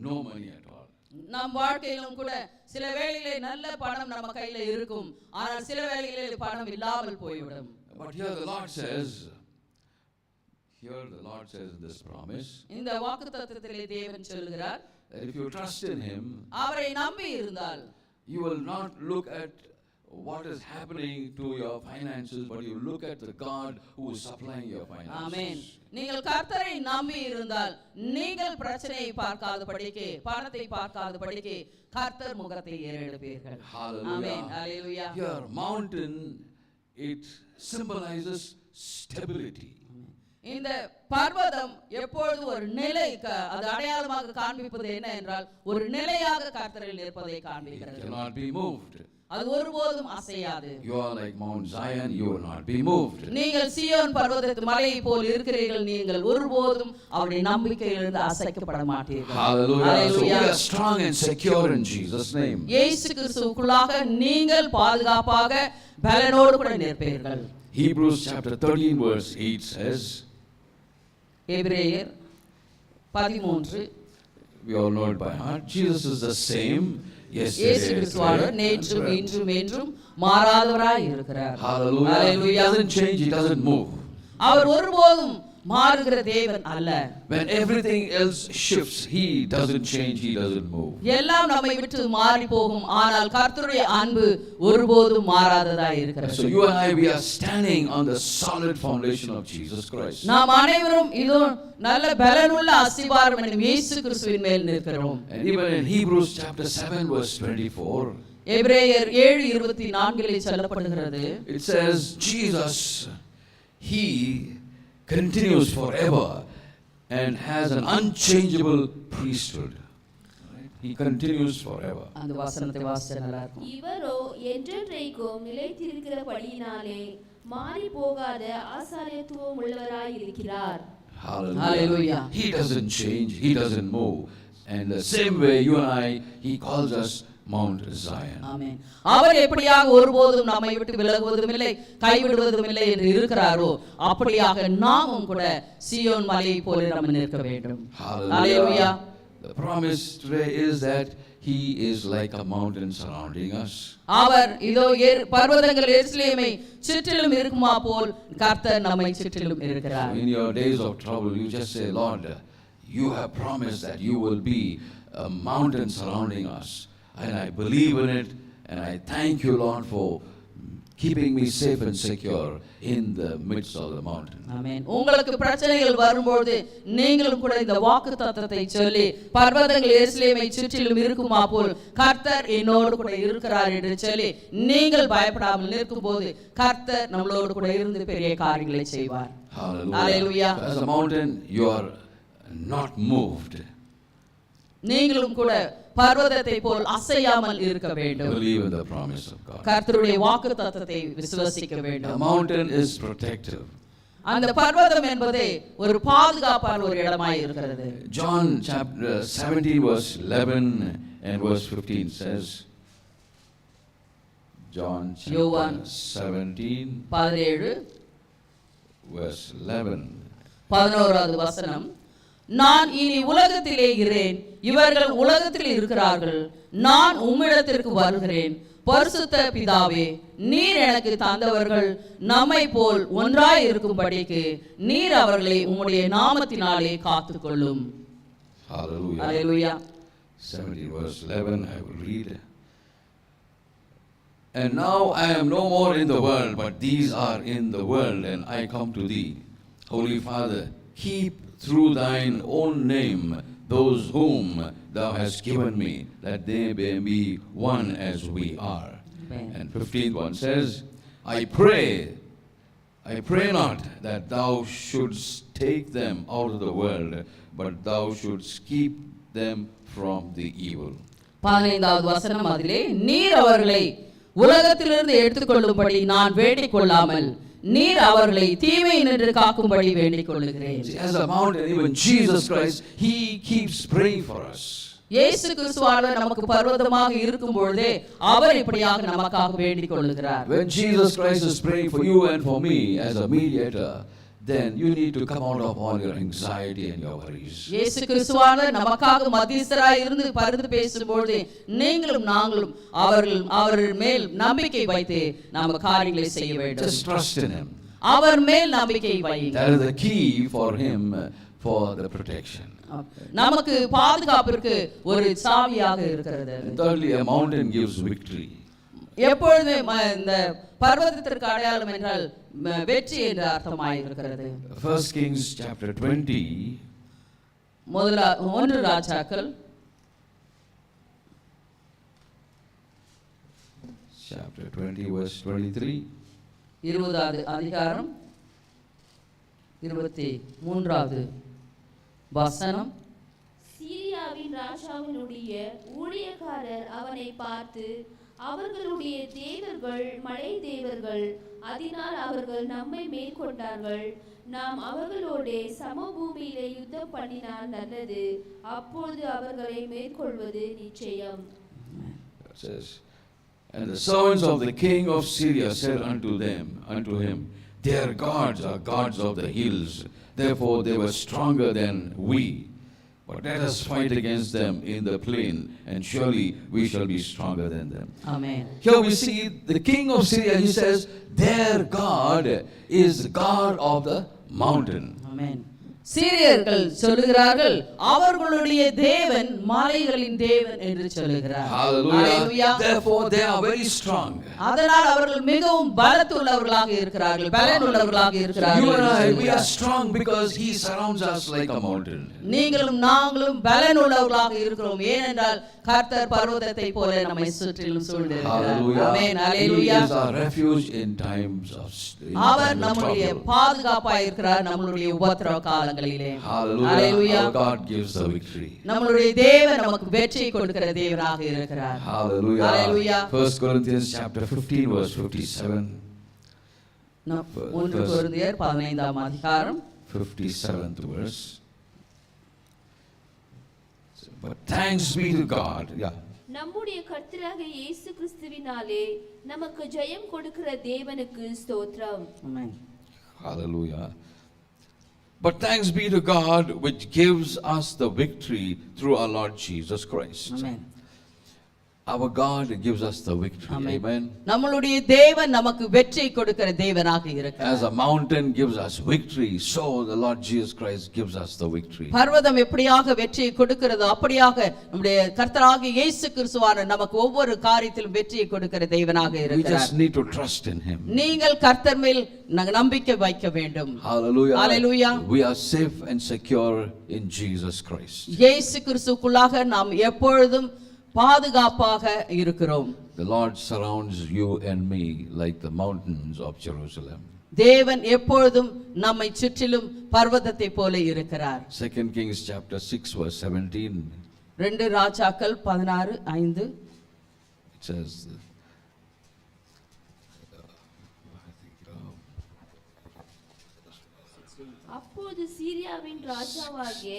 no money at all. நம் வாழ்க்கையிலும் கூட சில வேளையிலே நல்ல பணம் நம்ம கையில இருக்கும், ஆனால் சில வேளையிலே பணம் இல்லாமல் போய்விடும். But here the Lord says in this promise, இந்த வாக்குத்தத்தத்திலே தேவன் சொல்கிறார், that if you trust in Him, அவரை நம்பி இருந்தால் you will not look at what is happening to your finances, but you look at the God who is supplying your finances. ஆமென். நீங்கள் கர்த்தரை நம்பி இருந்தால் நீங்கள் பிரச்சனையை பார்க்காதபடிக்கு, பணத்தை பார்க்காதபடிக்கு கர்த்தர் முகத்தை ஏறெடுப்பீர்கள். ஆமென். ஹalleluya. Your mountain, it symbolizes stability. இந்த பர்வதம் எப்பொழுது ஒரு நிலை, அது அடையாளமாக காண்பிப்பது என்ன என்றால் ஒரு நிலையாக கர்த்தரில் நிற்பதை காண்பிக்கிறது. It cannot be moved. அது ஒருபோதும் அசையாது. You are like Mount Zion, you will not be moved. நீங்கள் சீயோன் பர்வதத்து மலையை போல் இருக்கிறீர்கள், நீங்கள் ஒருபோதும் அவருடைய நம்பிக்கையிலிருந்து அசைக்கப்பட மாட்டீர்கள். Hallelujah. So we are strong and secure in Jesus name. இயேசு கிறிஸ்துவுக்குள்ளாக நீங்கள் பாதுகாப்பாக பலனோடு கூட நிற்பீர்கள். Hebrews chapter 13 verse 8 says, எபிரேயர் 13 we all know it by heart, Jesus is the same இயேசு yesterday, கிறிஸ்துவானவர் நேற்றும் இன்றும் என்றும் மாறாதவராய் இருக்கிறார். Hallelujah. He doesn't change, He doesn't move. அவர் ஒருபோதும் மாறுகிற தேவன் அல்ல. When everything else shifts, He doesn't change, He doesn't move. எல்லாம் நம்மை விட்டு மாறி போகும், ஆனால் கர்த்தருடைய அன்பு ஒருபோதும் மாறாததாய் இருக்கிறது. So you and I, we are standing on the solid foundation of Jesus Christ. நாம் அனைவரும் இதோ நல்ல பலனுள்ள அஸ்திவாரம் என்னும் இயேசு கிறிஸ்துவின் மேல் நிற்கிறோம். And even in Hebrews chapter 7 verse 24, எபிரேயர் 7:24 சொல்லப்படுகிறது, it says Jesus, He continues forever and has an unchangeable priesthood. Right? He continues forever. அந்த வசனத்தை வாசிச்சா நல்லா இருக்கும். இவரோ என்றென்றைக்கும் நிலைத்திருக்கிறபடியினாலே மாறி போகாத ஆசாரியத்துவம் உள்ளவராய் இருக்கிறார். Hallelujah. He doesn't change, He doesn't move. And the same way you and I, He calls us Mount Zion. ஆமென். அவர் எப்படியாக ஒருபோதும் நம்மை விட்டு விலகுவதும் இல்லை, கைவிடுவதும் இல்லை என்று இருக்கிறாரோ அப்படியாக நாமும் கூட சீயோன் மலையை போல நாம் நிற்க வேண்டும். Hallelujah. Hallelujah. The promise today is that He is like a mountain surrounding us. அவர் இதோ பர்வதங்கள் எருசலேமை சுற்றிலும் இருக்குமா போல் கர்த்தர் நம்மை சுற்றிலும் இருக்கிறார். In your days of trouble, you just say, Lord, you have promised that you will be a mountain surrounding us. And I believe in it, and I thank you, Lord, for keeping me safe and secure in the midst of the mountain. ஆமென். உங்களுக்கு பிரச்சனைகள் வரும்போது நீங்களும் கூட இந்த வாக்குத்தத்தத்தை சொல்லி பர்வதங்கள் எருசலேமை சுற்றிலும் இருக்குமா போல் கர்த்தர் என்னோடு கூட இருக்கிறார் என்று சொல்லி நீங்கள் பயப்படாமல் நிற்கும்போது கர்த்தர் நம்மளோடு கூட இருந்து பெரிய காரியங்களை செய்வார். Hallelujah. As a mountain, you are not moved. நீங்களும் கூட பர்வதத்தை போல் அசையாமல் இருக்க வேண்டும். Believe in the promise of God. கர்த்தருடைய வாக்குத்தத்தத்தை விசுவாசிக்க வேண்டும். The mountain is protective. அந்த பர்வதம் என்பதே ஒரு பாதுகாப்பான ஒரு இடமாய் இருக்கிறது. John chapter 17 verse 11 and verse 15 says, John chapter 17 verse 11 வசனம், நான் இனி உலகத்திலே இருக்கிறேன், இவர்கள் உலகத்தில் இருக்கிறார்கள், நான் உம்மிடத்திற்கு வருகிறேன். பரிசுத்த பிதாவே, நீர் எனக்கு தந்தவர்கள் நம்மை போல் ஒன்றாய் இருக்கும்படிக்கு நீர் அவர்களை உம்முடைய நாமத்தினாலே காத்துக்கொள்ளும். Hallelujah. Hallelujah. 17 verse 11 I will read. And now I am no more in the world, but these are in the world, and I come to thee. Holy Father, keep through thine own name those whom thou hast given me, that they may be one as we are. Amen. And 15th one says, I pray not that thou shouldst take them out of the world, but thou shouldst keep them from the evil. 15வது வசனம், அதிலே நீர் அவர்களை உலகத்திலிருந்து எடுத்துக்கொள்ளும்படி நான் வேண்டிக் கொள்ளாமல் நீர் அவர்களை தீமையினின்று காக்கும்படி வேண்டிக் கொள்ளுகிறேன். As a mountain, even Jesus Christ, he keeps praying for us. இயேசு கிறிஸ்துவானவர் நமக்கு பர்வதமாக இருக்கும் பொழுதே அவர் இப்படியாக நமக்காக வேண்டிக் கொள்ளுகிறார். When Jesus Christ is praying for you and for me as a mediator, then you need to come out of all your anxiety and your worries. இயேசு கிறிஸ்துவானவர் நமக்காக மத்தியஸ்தராய் இருந்து பரிந்து பேசும்போது நீங்களும் நாங்களும் அவர் மேல் நம்பிக்கை வைத்து நாம காரியங்களை செய்ய வேண்டும். Just trust in him. அவர் மேல் நம்பிக்கை வையுங்கள். That is the key for him for the protection. நமக்கு பாதுகாப்பிற்கு ஒரு சாவியாக இருக்கிறது. And thirdly, a mountain gives victory. எப்பொழுதுமே இந்த பர்வதத்திற்கு அடையாளம் என்றால் வெற்றி என்ற அர்த்தமாய் இருக்கிறது. 1 Kings chapter 20 1 ராஜாக்கள் chapter 20 verse 23 20வது அதிகாரம் 23வது வசனம். சீரியாவின் ராஜாவினுடைய ஊழியக்காரர் அவனை பார்த்து, அவர்களுடைய தேவர்கள் மலை தேவர்கள், அதனால் அவர்கள் நம்மை மேற்கொண்டார்கள். நாம் அவர்களோட சமபூமியிலே யுத்தம் பண்ணினால் நல்லது, அப்பொழுது அவர்களை மேற்கொள்வது நிச்சயம். It says, and the servants of the king of Syria said unto him, their gods are gods of the hills, therefore they were stronger than we. But let us fight against them in the plain, and surely we shall be stronger than them. Amen. Here we see the king of Syria, he says, their God is the God of the mountain. Amen. சீரியர்கள் சொல்லுகிறார்கள் அவர்களுடைய தேவன் மலைகளின் தேவன் என்று சொல்லுகிறார். Hallelujah. Therefore they are very strong. அதனால் அவர்கள் மிகவும் பலத்துள்ளவர்களாக இருக்கிறார்கள், பலனுள்ளவர்களாக இருக்கிறார்கள். You and I, we are strong because he surrounds us like a mountain. நீங்களும் நாங்களும் பலனுள்ளவர்களாக இருக்கிறோம், ஏனென்றால் கர்த்தர் பர்வதத்தை போல நம்மை சுற்றிலும் சூழ்ந்திருக்கிறார். ஆமென். ஹalleluya. He is our refuge in times of trouble. அவர் நம்முடைய பாதுகாப்பாய் இருக்கிறார் நம்மளுடைய உபத்திரவ காலங்களிலே. Hallelujah. Our God gives the victory. நம்மளுடைய தேவன் நமக்கு வெற்றி கொடுக்கிற தேவனாக இருக்கிறார். Hallelujah. Hallelujah. 1 Corinthians chapter 15 verse 57. 1 கொரிந்தியர் 15ஆம் அதிகாரம் 57th verse. But thanks be to God. Yeah. நம்முடைய கர்த்தராகிய இயேசு கிறிஸ்துவினாலே நமக்கு ஜெயம் கொடுக்கிற தேவனுக்கு ஸ்தோத்திரம். ஆமென். Hallelujah. But thanks be to God which gives us the victory through our Lord Jesus Christ. Amen. Our God gives us the victory. Amen. Amen. நம்மளுடைய தேவன் நமக்கு வெற்றி கொடுக்கிற தேவனாக இருக்கிறார். As a mountain gives us victory, so the Lord Jesus Christ gives us the victory. பர்வதம் எப்படியாக வெற்றியை கொடுக்கிறதோ அப்படியாக நம்முடைய கர்த்தராகிய இயேசு கிறிஸ்துவானவர் நமக்கு ஒவ்வொரு காரியத்திலும் வெற்றியை கொடுக்கிற தேவனாக We இருக்கிறார். just need to trust in Him. நீங்கள் கர்த்தர் மேல் நம்பிக்கை வைக்க வேண்டும். Hallelujah. Hallelujah. We are safe and secure in Jesus Christ. இயேசு கிறிஸ்துவுக்குள்ளாக நாம் எப்பொழுதும் பாதுகாப்பாக இருக்கிறோம். The Lord surrounds you and me like the mountains of Jerusalem. தேவன் எப்பொழுதும் நம்மை சுற்றிலும் பர்வதத்தை போல இருக்கிறார். 2 Kings chapter 6 verse 17. 2 ராஜாக்கள் 16:5 It says, அப்போது சீரியாவின் ராஜாவாகிய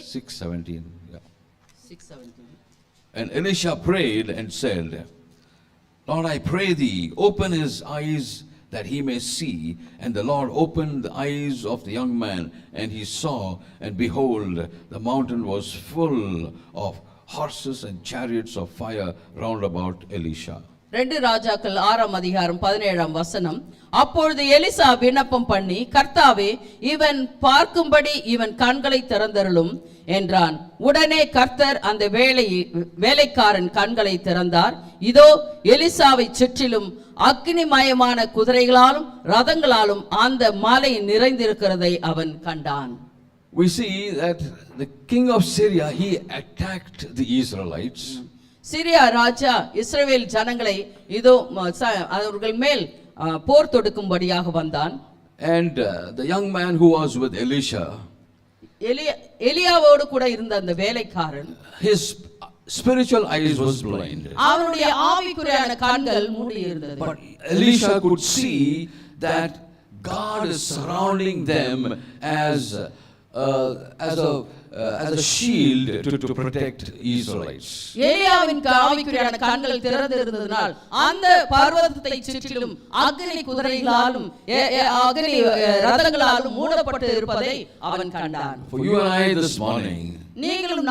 6:17. Yeah. 6:17 And Elisha prayed and said, Lord, I pray thee, open his eyes that he may see. And the Lord opened the eyes of the young man, and he saw, and behold, the mountain was full of horses and chariots of fire round about Elisha. 2 ராஜாக்கள் 6:17 அப்பொழுது எலிசா விண்ணப்பம் பண்ணி, கர்த்தாவே, இவன் பார்க்கும்படி இவன் கண்களை திறந்தருளும் என்றான். உடனே கர்த்தர் அந்த வேலைக்காரன் கண்களை திறந்தார். இதோ எலிசாவை சுற்றிலும் அக்னிமயமான குதிரைகளாலும் ரதங்களாலும் அந்த மலை நிறைந்திருக்கிறதை அவன் கண்டான். We see that the king of Syria, he attacked the Israelites. Syria ராஜா இஸ்ரவேல் ஜனங்களை இதோ அவர்கள் மேல் போர் தொடுக்கும்படியாக வந்தான். And the young man who was with Elisha, எலியாவோடு கூட இருந்த அந்த வேலைக்காரன், his spiritual eyes was blind. அவனுடைய ஆவிக்குரியான கண்கள் மூடி இருந்தது. But Elisha could see that God is surrounding them as a shield to protect Israelites. எலியாவின் ஆவிக்குரியான கண்கள் திறந்து இருந்ததனால் அந்த பர்வதத்தை சுற்றிலும் அக்னி குதிரைகளாலும் அக்னி ரதங்களாலும் மூடப்பட்டு இருப்பதை அவன் கண்டான். For you and I this morning, நீங்களும்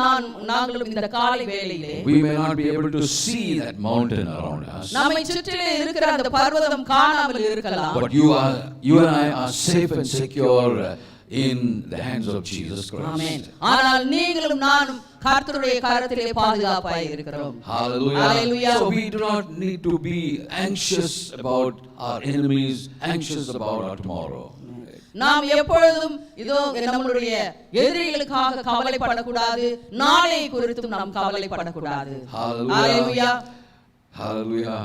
நாங்களும் இந்த காலை வேளையிலே we may not be able to see that mountain around us, நம்மை சுற்றிலே இருக்கிற அந்த பர்வதம் காணாமல் இருக்கலாம். but you and I are safe and secure in the hands of Jesus Christ. Amen. ஆனால் நீங்களும் நானும் கர்த்தருடைய கரத்திலே பாதுகாப்பாய் இருக்கிறோம். Hallelujah. Hallelujah. So we do not need to be anxious about our enemies, anxious about our tomorrow. நாம் எப்பொழுதும் இதோ நம்மளுடைய எதிரிகளுக்காக கவலைப்படக்கூடாது, நாளை குறித்தும் நாம் கவலைப்படக்கூடாது. Hallelujah. Hallelujah.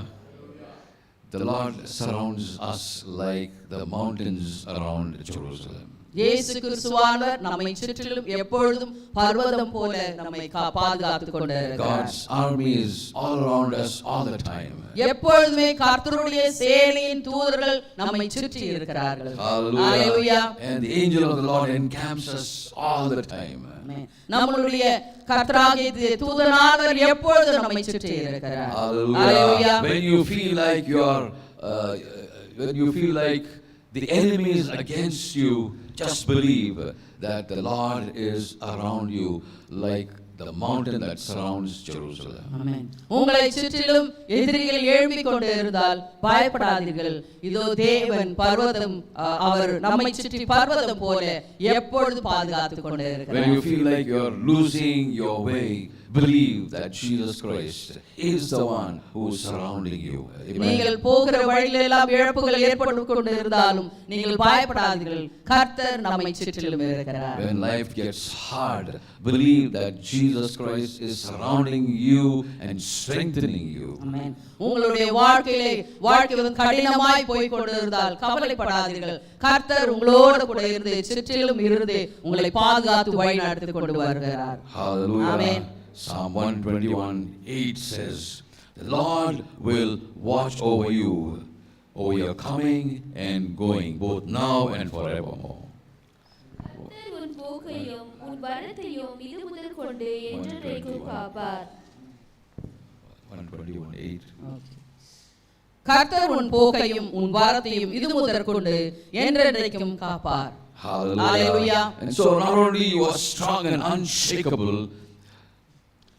The Lord surrounds us like the mountains around Jerusalem. இயேசு கிறிஸ்துவானவர் நம்மை சுற்றிலும் எப்பொழுதும் பர்வதம் போல நம்மை பாதுகாத்துக் கொண்டிருக்கிறார். God's army is all around us all the time. எப்பொழுதுமே கர்த்தருடைய சேனையின் தூதர்கள் நம்மை சுற்றி இருக்கிறார்கள். Hallelujah. And the angel of the Lord encamps us all the time. நம்மளுடைய கர்த்தராகிய தூதனானவர் எப்பொழுதும் நம்மை சுற்றி இருக்கிறார். Hallelujah. When you feel like the enemy is against you, just believe that the Lord is around you like the mountain that surrounds Jerusalem. Amen. உங்களை சுற்றிலும் எதிரிகள் எழும்பிக் கொண்டு இருந்தால் பயப்படாதீர்கள். இதோ தேவன் பர்வதம், அவர் நம்மை சுற்றி பர்வதம் போல எப்பொழுதும் பாதுகாத்துக் கொண்டு இருக்கிறார். When you feel like you are losing your way, believe that Jesus Christ is the one who is surrounding you. நீங்கள் போகிற வழியில எல்லாம் இழப்புகள் ஏற்பட்டு கொண்டு இருந்தாலும் நீங்கள் பயப்படாதீர்கள். கர்த்தர் நம்மை சுற்றிலும் இருக்கிறார். When life gets hard, believe that Jesus Christ is surrounding you and strengthening you. Amen. உங்களுடைய வாழ்க்கை கடினமாய் போய் கொண்டு இருந்தால் கவலைப்படாதீர்கள். கர்த்தர் உங்களோடு கூட இருந்து சுற்றிலும் இருந்து உங்களை பாதுகாத்து வழி நடத்தி கொண்டு வருகிறார். Hallelujah. Amen. Psalm 121:8 says, the Lord will watch over you, over your coming and going, both now and forevermore. கர்த்தர் உன் போக்கையும் உன் வரத்தையும் இது முதல் கொண்டு என்றென்றைக்கும் காப்பார். 121:8. கர்த்தர் உன் போக்கையும் உன் வாரத்தையும் இது முதல் கொண்டு என்றென்றைக்கும் காப்பார். Hallelujah. And so not only you are strong and unshakable,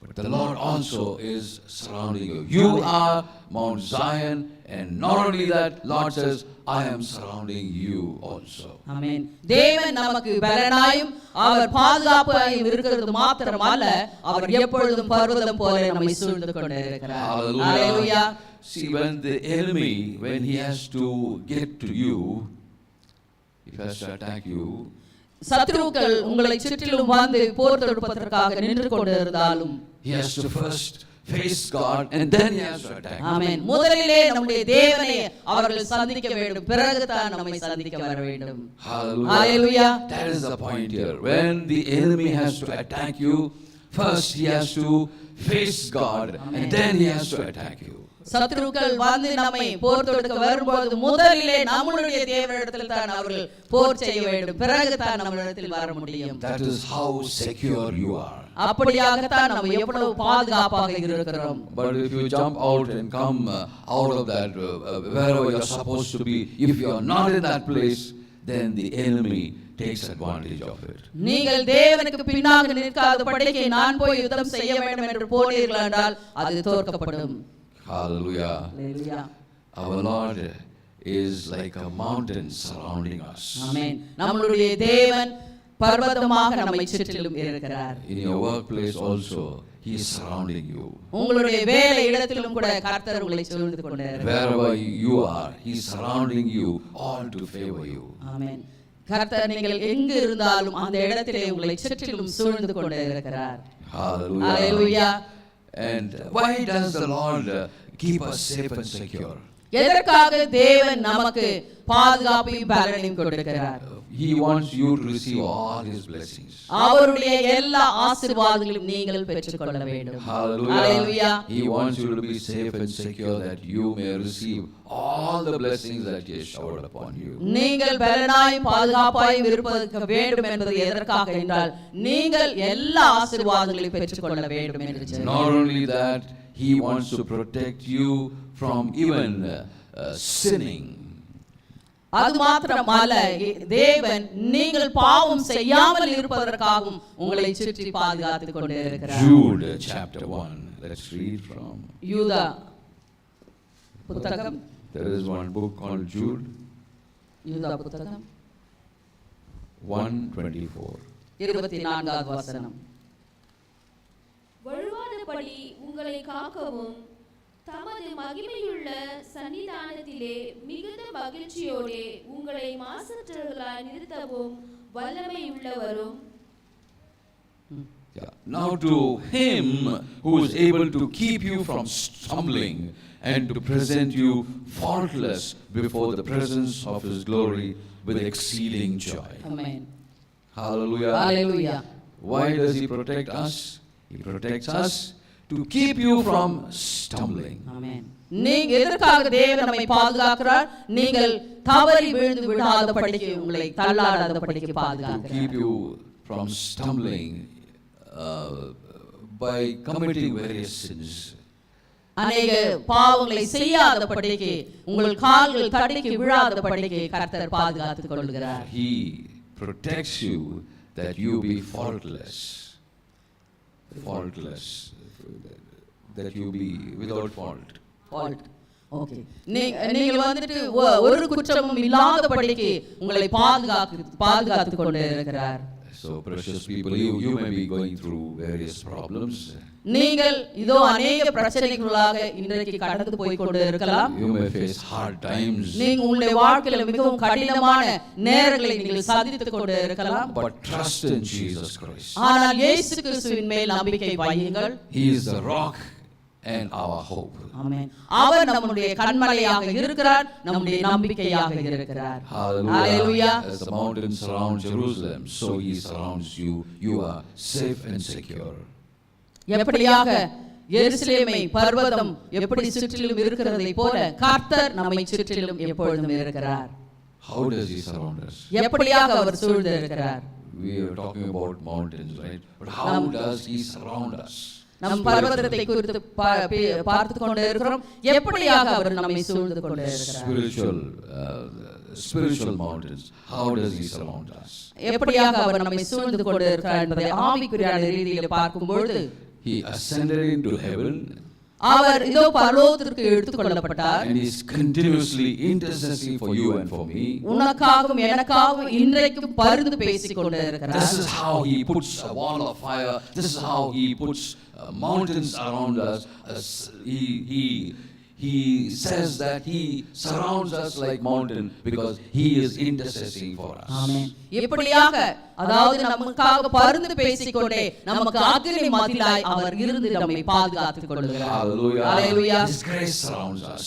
but but the Lord also is surrounding you. You are Mount Zion, and not only that, Lord says, I am surrounding you also. ஆமென். தேவன் நமக்கு பலனாயும் அவர் பாதுகாப்பாயும் இருக்கிறது மாத்திரமல்ல, அவர் எப்பொழுதும் பர்வதம் போல நம்மை சூழ்ந்து கொண்டிருக்கிறார். Hallelujah. See, when the enemy, when he has to get to you, if he has to attack you, சத்துருக்கள் உங்களை சுற்றிலும் வந்து போர் தொடுப்பதற்காக நின்று கொண்டிருந்தாலும் he has to first face God and then he has to attack. ஆமென். முதலிலே நம்முடைய தேவனை அவர்கள் சந்திக்க வேண்டும், பிறகு தான் நம்மை சந்திக்க வர வேண்டும். Hallelujah. That is the point here. When the enemy has to attack you, first he has to face God and then he has to attack you. சத்துருக்கள் வந்து நம்மை போர் தொடுக்க வரும்போது முதலிலே நம்மளுடைய தேவனிடத்தில் தான் அவர்கள் போர் செய்ய வேண்டும், பிறகு தான் நம்மளிடத்தில் வர முடியும். That is how secure you are. அப்படியாகத்தான் நம்ம எவ்வளவு பாதுகாப்பாக இருக்கிறோம். But if you jump out and come out of that wherever you are supposed to be, if you are not in that place, then the enemy takes advantage of it. நீங்கள் தேவனுக்கு பின்னாக நிற்காதபடிக்கு நான் போய் யுத்தம் செய்ய வேண்டும் என்று போனீர்கள் என்றால் அது தோற்கப்படும். Hallelujah. Hallelujah. Our Lord is like a mountain surrounding us. ஆமென். நம்மளுடைய தேவன் பர்வதமாக நம்மை சுற்றிலும் இருக்கிறார். In your workplace also, He is surrounding you. உங்களுடைய வேலை இடத்திலும் கூட கர்த்தர் உங்களை சூழ்ந்து கொண்டிருக்கிறார். Wherever you are, He is surrounding you, all to favor you. ஆமென். கர்த்தர் நீங்கள் எங்கு இருந்தாலும் அந்த இடத்திலே உங்களை சுற்றிலும் சூழ்ந்து கொண்டிருக்கிறார். Hallelujah. Hallelujah. And why does the Lord keep us safe and secure? எதற்காக தேவன் நமக்கு பாதுகாப்பையும் பலனையும் கொடுக்கிறார்? He wants you to receive all His blessings. அவருடைய எல்லா ஆசீர்வாதங்களையும் நீங்கள் பெற்றுக்கொள்ள வேண்டும். Hallelujah. He wants you to be safe and secure that you may receive all the blessings that He has showered upon you. நீங்கள் பலனாயும் பாதுகாப்பாயும் இருப்பதற்கு வேண்டும் என்பது எதற்காக என்றால் நீங்கள் எல்லா ஆசீர்வாதங்களையும் பெற்றுக்கொள்ள வேண்டும் என்று சொன்னார். Not only that, He wants to protect you from even sinning. அது மாத்திரமல்ல, தேவன் நீங்கள் பாவம் செய்யாமல் இருப்பதற்காகவும் உங்களை சுற்றி பாதுகாத்துக் கொண்டிருக்கிறார். Jude chapter 1. Let's read from யூதா புத்தகம். There is one book called Jude. யூதா புத்தகம் 1:24. 24வது வசனம். வழுவாதபடி உங்களை காக்கவும் தமது மகிமையுள்ள சன்னிதானத்திலே மிகுந்த மகிழ்ச்சியோடே உங்களை மாசற்றவர்களாய் நிறுத்தவும் வல்லமையுள்ளவரும். Now to Him who is able to keep you from stumbling and to present you faultless before the presence of His glory with exceeding joy. Amen. Hallelujah. Hallelujah. Why does He protect us? He protects us to keep you from stumbling. Amen. நீங்க எதற்காக தேவன் நம்மை பாதுகாக்கிறார்? நீங்கள் தவறி விழுந்து விடாதபடிக்கு, உங்களை தள்ளாடாதபடிக்கு பாதுகாக்கிறார். To keep you from stumbling by committing various sins. அநேக பாவங்களை செய்யாதபடிக்கு, உங்கள் கால்கள் தடுக்கி விழாதபடிக்கு கர்த்தர் பாதுகாத்துக் கொள்கிறார். He protects you that you be faultless. Faultless. That you be without fault. Fault. Okay. நீங்கள் வந்துட்டு ஒரு குற்றமும் இல்லாதபடிக்கு உங்களை பாதுகாத்துக் கொண்டிருக்கிறார். So precious people, you may be going through various problems. நீங்கள் இதோ அநேக பிரச்சனைகளாக இன்றைக்கு கடந்து போய் கொண்டு இருக்கலாம். You may face hard times. நீங்கள் உங்களுடைய வாழ்க்கையில மிகவும் கடினமான நேரங்களை நீங்கள் சந்தித்துக் கொண்டு இருக்கலாம். But trust in Jesus Christ. ஆனால் இயேசு கிறிஸ்துவின் மேல் நம்பிக்கை வையுங்கள். He is the rock and our hope. ஆமென். அவர் நம்முடைய கன்மலையாக இருக்கிறார், நம்முடைய நம்பிக்கையாக இருக்கிறார். Hallelujah. As the mountain surrounds Jerusalem, so He surrounds you. You are safe and secure. எப்படியாக எருசலேமை பர்வதம் எப்படி சுற்றிலும் இருக்கிறதை போல கர்த்தர் நம்மை சுற்றிலும் எப்பொழுதும் இருக்கிறார். How does He surround us? எப்படியாக அவர் சூழ்ந்து இருக்கிறார்? We are talking about mountains, right? But how does He surround us? நம் பர்வதத்தை குறித்து பார்த்து கொண்டு இருக்கிறோம். எப்படியாக அவர் நம்மை சூழ்ந்து கொண்டு இருக்கிறார்? Spiritual mountains. How does He surround us? எப்படியாக அவர் நம்மை சூழ்ந்து கொண்டு இருக்கிறார் என்பதை ஆவிக்குரிய ரீதியில் பார்க்கும்போது, He ascended into heaven. அவர் இதோ பரலோகத்திற்கு எடுத்துக்கொள்ளப்பட்டார். And he is continuously interceding for you and for me. உனக்காகவும் எனக்காகவும் இன்றைக்கும் பரிந்து பேசிக் கொண்டே இருக்கிறார். This is how he puts a wall of fire. This is how he puts mountains around us. He says that he surrounds us like mountain because he is interceding for us. ஆமென். இப்படியாக அதாவது நமக்காக பரிந்து பேசிக்கொண்டே நமக்கு அக்கினி மதிலாய் அவர் இருந்து நம்மை பாதுகாத்துக் கொள்கிறார். Hallelujah. Hallelujah. His grace surrounds us.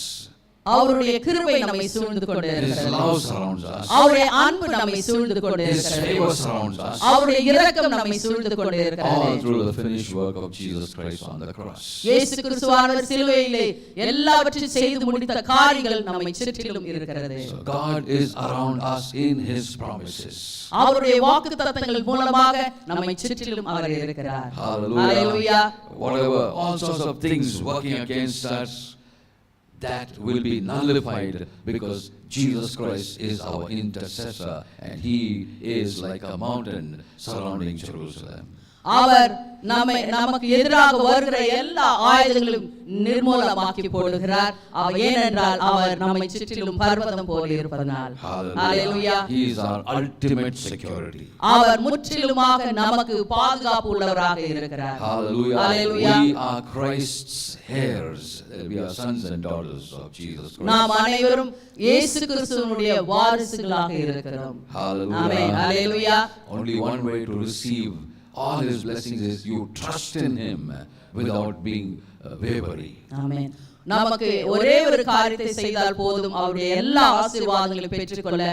அவருடைய கிருபை நம்மை சூழ்ந்து கொண்டே His இருக்கிறது. love surrounds us. அவருடைய அன்பு நம்மை சூழ்ந்து கொண்டே His இருக்கிறது. favor surrounds us. அவருடைய இரக்கம் நம்மை சூழ்ந்து கொண்டே இருக்கிறது. All through the finished work of Jesus Christ on the cross. இயேசு கிறிஸ்துவானவர் சிலுவையிலே எல்லாவற்றையும் செய்து முடித்த காரியங்கள் நம்மை சுற்றிலும் இருக்கிறது. So God is around us in his promises. அவருடைய வாக்குத்தத்தங்கள் மூலமாக நம்மை சுற்றிலும் அவர் இருக்கிறார். Hallelujah. Hallelujah. Whatever, all sorts of things working against us, that will be nullified because Jesus Christ is our intercessor and he is like a mountain surrounding Jerusalem. அவர் நமக்கு எதிராக வருகிற எல்லா ஆயுதங்களும் நிர்மூலமாக்கி போடுகிறார். ஏனென்றால் அவர் நம்மை சுற்றிலும் பர்வதம் போல இருப்பதனால். Hallelujah. He is our ultimate security. அவர் முற்றிலுமாக நமக்கு பாதுகாப்பு உள்ளவராக இருக்கிறார். Hallelujah. Hallelujah. We are Christ's heirs. We are sons and daughters of Jesus Christ. நாம் அனைவரும் இயேசு கிறிஸ்துவினுடைய வாரிசுகளாக இருக்கிறோம். Hallelujah. Amen. Hallelujah. Only one way to receive all his blessings is you trust in him without being wavering. ஆமென். நமக்கு ஒரே ஒரு காரியத்தை செய்தால் போதும் அவருடைய எல்லா ஆசீர்வாதங்களையும் பெற்றுக்கொள்ள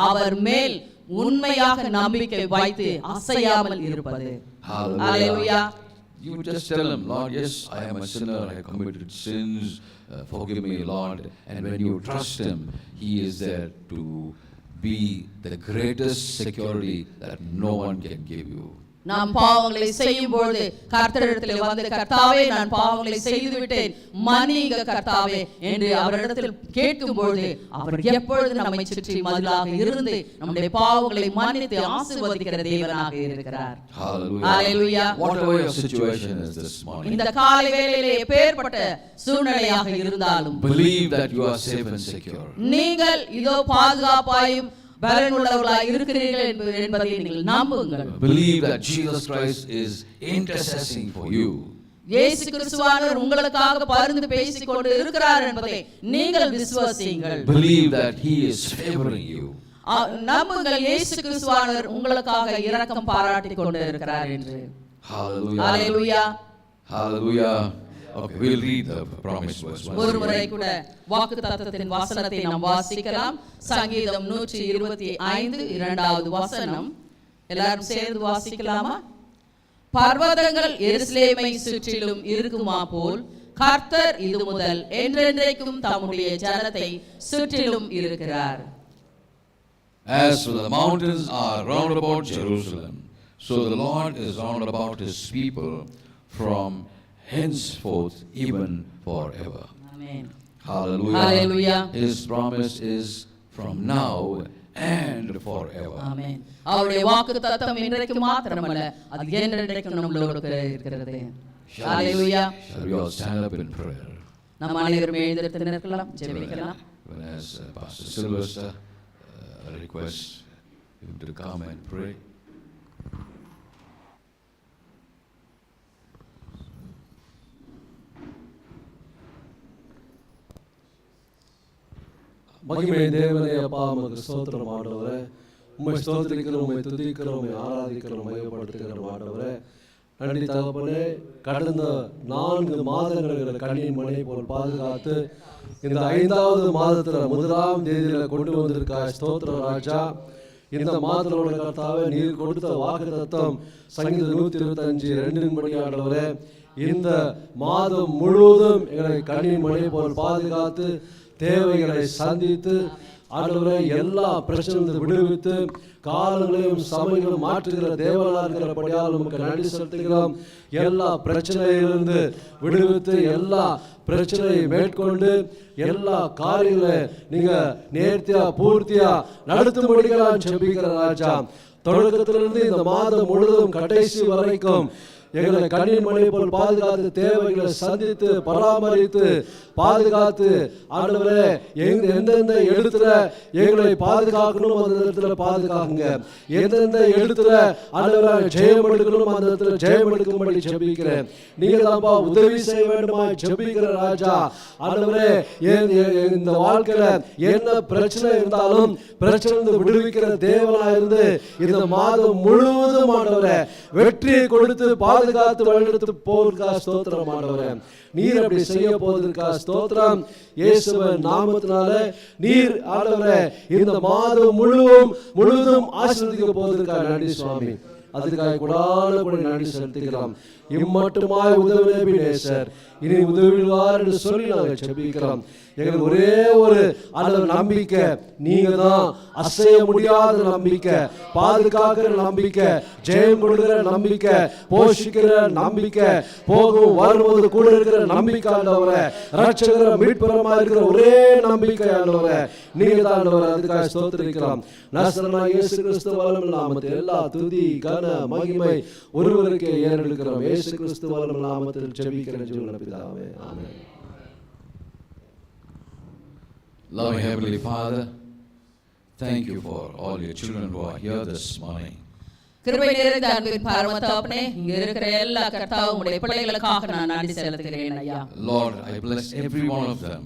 அவர் மேல் உண்மையாக நம்பிக்கை வைத்து அசையாமல் இருப்பது. Hallelujah. You just tell him, Lord, yes, I am a sinner, I have committed sins, forgive me, Lord. And when you trust him, he is there to be the greatest security that no one can give you. நாம் பாவங்களை செய்யும் பொழுது கர்த்தரிடத்தில் வந்து கர்த்தாவே நான் பாவங்களை செய்து விட்டேன் மன்னிங்க கர்த்தாவே என்று அவரிடத்தில் கேட்கும் பொழுது அவர் எப்பொழுது நம்மை சுற்றி மதிலாக இருந்து நம்முடைய பாவங்களை மன்னித்து ஆசீர்வதிக்கிற தேவனாக இருக்கிறார். Hallelujah. Whatever your situation is this morning, இந்த காலை வேளையிலே எப்பேற்பட்ட சூழ்நிலையாக இருந்தாலும் believe that you are safe and secure. நீங்கள் இதோ பாதுகாப்பாயும் பலனுள்ளவர்களாய் இருக்கிறீர்கள் என்பதை நீங்கள் நம்புங்கள். Believe that Jesus Christ is interceding for you. இயேசு கிறிஸ்துவானவர் உங்களுக்காக பரிந்து பேசிக் கொண்டு இருக்கிறார் என்பதை நீங்கள் விசுவாசியுங்கள். Believe that he is favoring you. நம்புங்கள் இயேசு கிறிஸ்துவானவர் உங்களுக்காக இரக்கம் பாராட்டிக் கொண்டு இருக்கிறார் என்று. Hallelujah. Hallelujah. Hallelujah. Okay, we'll read the promise verse once ஒரு முறை again. கூட வாக்குத்தத்தத்தின் வசனத்தை நாம் வாசிக்கலாம். சங்கீதம் 125 இரண்டாவது வசனம். எல்லாரும் சேர்ந்து வாசிக்கலாமா? பர்வதங்கள் எருசலேமை சுற்றிலும் இருக்குமா போல் கர்த்தர் இது முதல் என்றென்றைக்கும் தம்முடைய ஜனத்தை சுற்றிலும் இருக்கிறார். As the mountains are round about Jerusalem, so the Lord is round about his people from henceforth even forever. Amen. Hallelujah. Hallelujah. His promise is from now and forever. Amen. அவருடைய வாக்குத்தத்தம் இன்றைக்கு மாத்திரமல்ல அது என்றென்றைக்கும் நம்மளோடு இருக்கிறது. Hallelujah. Shall we all stand up in prayer? நாம் அனைவரும் எழுந்திருந்து நிற்கலாம், ஜெபிக்கலாம். When as Pastor Sylvester requests him to come and pray. மகிமை தேவனே அப்பா உமக்கு ஸ்தோத்திரம் ஆண்டவரே. உம்மை ஸ்தோத்திரிக்கிறோம், உம்மை துதிக்கிறோம், உம்மை ஆராதிக்கிறோம், மையப்படுத்துகிறோம் ஆண்டவரே. நன்றி தகப்பனே. கடந்த 4 மாதங்கள் கண்ணின் மணி போல் பாதுகாத்து இந்த 5வது மாதத்தில் 1ஆம் தேதியில கொண்டு வந்திருக்காய். ஸ்தோத்திர ராஜா. இந்த மாதத்தோட கர்த்தாவே நீர் கொடுத்த வாக்குத்தத்தம் சங்கீதம் 125:2 படி ஆண்டவரே இந்த மாதம் முழுவதும் எங்களை கண்ணின் மணி போல் பாதுகாத்து தேவைகளை சந்தித்து ஆண்டவரே எல்லா பிரச்சனைகளும் விடுவித்து காலங்களையும் சமயங்களும் மாற்றுகிற தேவனாக இருக்கிறபடியால் நமக்கு நன்றி செலுத்துகிறோம். எல்லா பிரச்சனையிலிருந்து விடுவித்து எல்லா பிரச்சனையை மேற்கொண்டு எல்லா காரியங்களை நீங்க நேர்த்தியா பூர்த்தியா நடத்தும்படியாக ஜெபிக்கிற ராஜா. தொடக்கத்திலிருந்து இந்த மாதம் முழுவதும் கடைசி வரைக்கும் எங்களை கண்ணின் மணி போல் பாதுகாத்து தேவைகளை சந்தித்து பராமரித்து பாதுகாத்து ஆண்டவரே எந்தெந்த இடத்துல எங்களை பாதுகாக்கணும் அந்த இடத்துல பாதுகாக்குங்க. எந்தெந்த இடத்துல ஆண்டவரே ஜெயம் எடுக்கணும் அந்த இடத்துல ஜெயம் எடுக்கும்படி ஜெபிக்கிறேன். நீங்க தான்ப்பா உதவி செய்ய வேண்டுமா ஜெபிக்கிற ராஜா. ஆண்டவரே இந்த வாழ்க்கையில என்ன பிரச்சனை இருந்தாலும் பிரச்சனை விடுவிக்கிற தேவனா இருந்து இந்த மாதம் முழுவதும் ஆண்டவரே வெற்றியை கொடுத்து பாதுகாத்து வழிநடத்தி போவதற்காக ஸ்தோத்திரம் ஆண்டவரே. நீர் அப்படி செய்ய போவதற்காக ஸ்தோத்திரம். இயேசுவின் நாமத்தினால நீர் ஆண்டவரே இந்த மாதம் முழுவதும் ஆசீர்வதிக்க போவதற்காக நன்றி சுவாமி. அதுக்காக கூட நன்றி செலுத்துகிறோம். இம்மட்டுமாய் உதவி நேசர் இனி உதவிடுவார் என்று சொல்லி நாங்கள் ஜெபிக்கிறோம். எங்களுக்கு ஒரே ஒரு அளவு நம்பிக்கை, நீங்க தான் அசைய முடியாத நம்பிக்கை, பாதுகாக்கிற நம்பிக்கை, ஜெயம் கொடுக்கிற நம்பிக்கை, போஷிக்கிற நம்பிக்கை, போகும் வரும்போது கூட இருக்கிற நம்பிக்கை ஆண்டவரே, ரட்சகர மீட்பரமா இருக்கிற ஒரே நம்பிக்கை ஆண்டவரே நீங்க தான் ஆண்டவரே. அதுக்காக ஸ்தோத்திரிக்கிறோம். நசரேயனாகிய இயேசு கிறிஸ்து வல்லமையுள்ள நாமத்தில் எல்லா துதி கன மகிமை ஒருவருக்கே ஏறெடுக்கிறோம். இயேசு கிறிஸ்து வல்லமையுள்ள நாமத்தில் ஜெபிக்கிறேன் ஜீவனுள்ள பிதாவே, ஆமென். Loving Heavenly Father, thank you for all your children who are here this morning. கிருபை நிறைந்த அன்பின் பரம தகப்பனே, இங்க இருக்கிற எல்லா கர்த்தாவும் உடைய பிள்ளைகளுக்காக நான் நன்றி செலுத்துகிறேன் ஐயா. Lord, I bless every one of them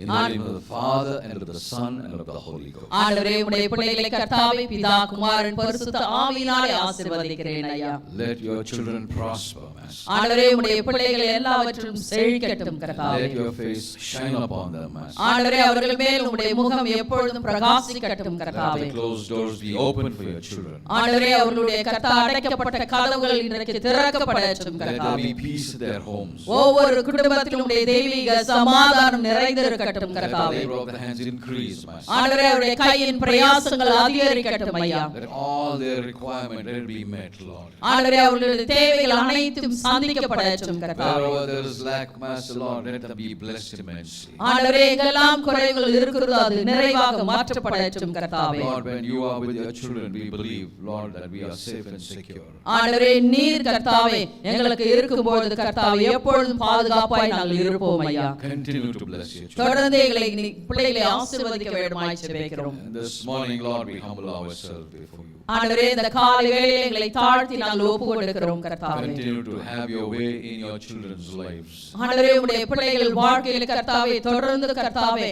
in the name of the Father and of the Son and of the Holy Ghost. ஆண்டவரே உடைய பிள்ளைகளை கர்த்தாவே பிதா குமாரன் பரிசுத்த ஆவியினாலே ஆசீர்வதிக்கிறேன் ஐயா. Let your children prosper, Master. ஆண்டவரே உடைய பிள்ளைகள் எல்லாவற்றிலும் செழிக்கட்டும் கர்த்தாவே. Let your face shine upon them, Master. ஆண்டவரே அவர்கள் மேல் உடைய முகம் எப்பொழுதும் பிரகாசிக்கட்டும் Let கர்த்தாவே. the closed doors be open for your children. ஆண்டவரே அவர்களுடைய கர்த்தா அடைக்கப்பட்ட கதவுகள் இன்றைக்கு திறக்கப்படட்டும் Let there கர்த்தாவே. be peace in their homes. ஒவ்வொரு குடும்பத்திலும் உடைய தெய்வீக சமாதானம் நிறைந்திருக்கட்டும் கர்த்தாவே. Let the labor of the hands increase, Master. ஆண்டவரே அவருடைய கையின் பிரயாசங்கள் அதிகரிக்கட்டும் ஐயா. Let all their requirements let it be met, Lord. ஆண்டவரே அவர்களுடைய தேவைகள் அனைத்தும் சந்திக்கப்படட்டும் கர்த்தாவே. Wherever there is lack, Master, Lord, let them be blessed immensely. ஆண்டவரே எங்கெல்லாம் குறைவுகள் இருக்கிறதோ அது நிறைவாக மாற்றப்படட்டும் கர்த்தாவே. Lord, when you are with your children, we believe, Lord, that we are safe and secure. ஆண்டவரே நீர் கர்த்தாவே எங்களுக்கு இருக்கும்போது கர்த்தாவே எப்பொழுதும் பாதுகாப்பாய் நாங்கள் இருப்போம் ஐயா. Continue to bless your children. தொடர்ந்து எங்களை பிள்ளைகளை ஆசீர்வதிக்க வேண்டுமாய் ஜெபிக்கிறோம். And this morning, Lord, we humble ourselves before you. ஆண்டவரே இந்த காலை வேளையிலே எங்களை தாழ்த்தி நாங்கள் ஒப்புக்கொடுக்கிறோம் கர்த்தாவே. Continue to have your way in your children's lives. ஆண்டவரே உம்முடைய பிள்ளைகள் வாழ்க்கையிலே கர்த்தாவே தொடர்ந்து கர்த்தாவே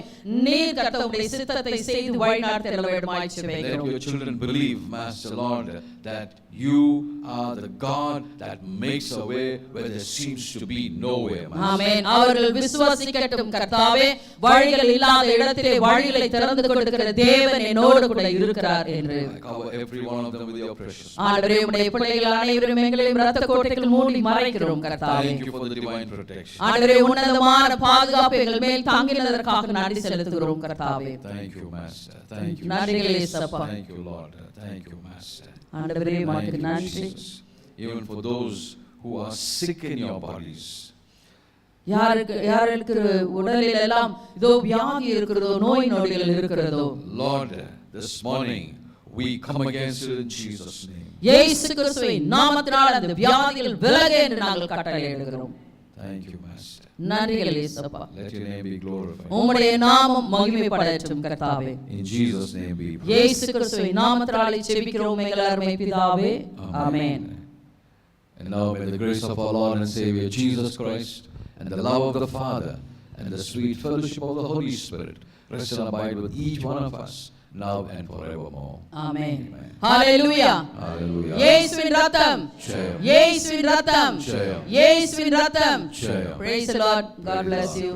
நீர் கர்த்தாவுடைய சித்தத்தை செய்து வழிநடத்த வேண்டுமாய் Let ஜெபிக்கிறோம். your children believe, Master, Lord, that you are the God that makes a way where there seems to be no way, Master. ஆமென். அவர்கள் விசுவாசிக்கட்டும் கர்த்தாவே, வழிகள் இல்லாத இடத்திலே வழிகளை திறந்து கொடுக்கிற தேவன் என்னோடு கூட இருக்கிறார் என்று. I cover every one of them with your precious. ஆண்டவரே உம்முடைய பிள்ளைகள் அனைவரும் எங்களையும் இரத்த கோட்டைக்குள் மூடி மறைக்கிறோம் கர்த்தாவே. Thank you for the divine protection. ஆண்டவரே உன்னதமான பாதுகாப்பு எங்கள் மேல் தங்கினதற்காக நன்றி செலுத்துகிறோம் கர்த்தாவே. Thank you, Master. Thank you. நன்றிகள் இயேசப்பா. Thank you, Lord. Thank you, Master. ஆண்டவரே உமக்கு Thank you, நன்றி. Jesus. Even for those who are sick in your bodies. யாருக்கு உடலில் எல்லாம் இதோ வியாதி இருக்கிறதோ நோய் நொடிகள் இருக்கிறதோ Lord, this morning we come against it in Jesus' name. இயேசு கிறிஸ்துவின் நாமத்தினால் அந்த வியாதிகள் விலக என்று நாங்கள் கட்டளையிடுகிறோம். Thank you, Master. நன்றிகள் இயேசப்பா. Let your name be glorified. உம்முடைய நாமம் மகிமைப்படட்டும் கர்த்தாவே. In Jesus' name we pray. இயேசு கிறிஸ்துவின் நாமத்தினாலே ஜெபிக்கிறோம் எங்கள் அருமை பிதாவே. ஆமென். And now may the grace of our Lord and Savior Jesus Christ and the love of the Father and the sweet fellowship of the Holy Spirit rest and abide with each one of us now and forevermore. Amen. Hallelujah. Hallelujah. இயேசுவின் ரத்தம். ஜெயம். இயேசுவின் ரத்தம். ஜெயம். இயேசுவின் ரத்தம். ஜெயம். Praise the Lord. God bless you.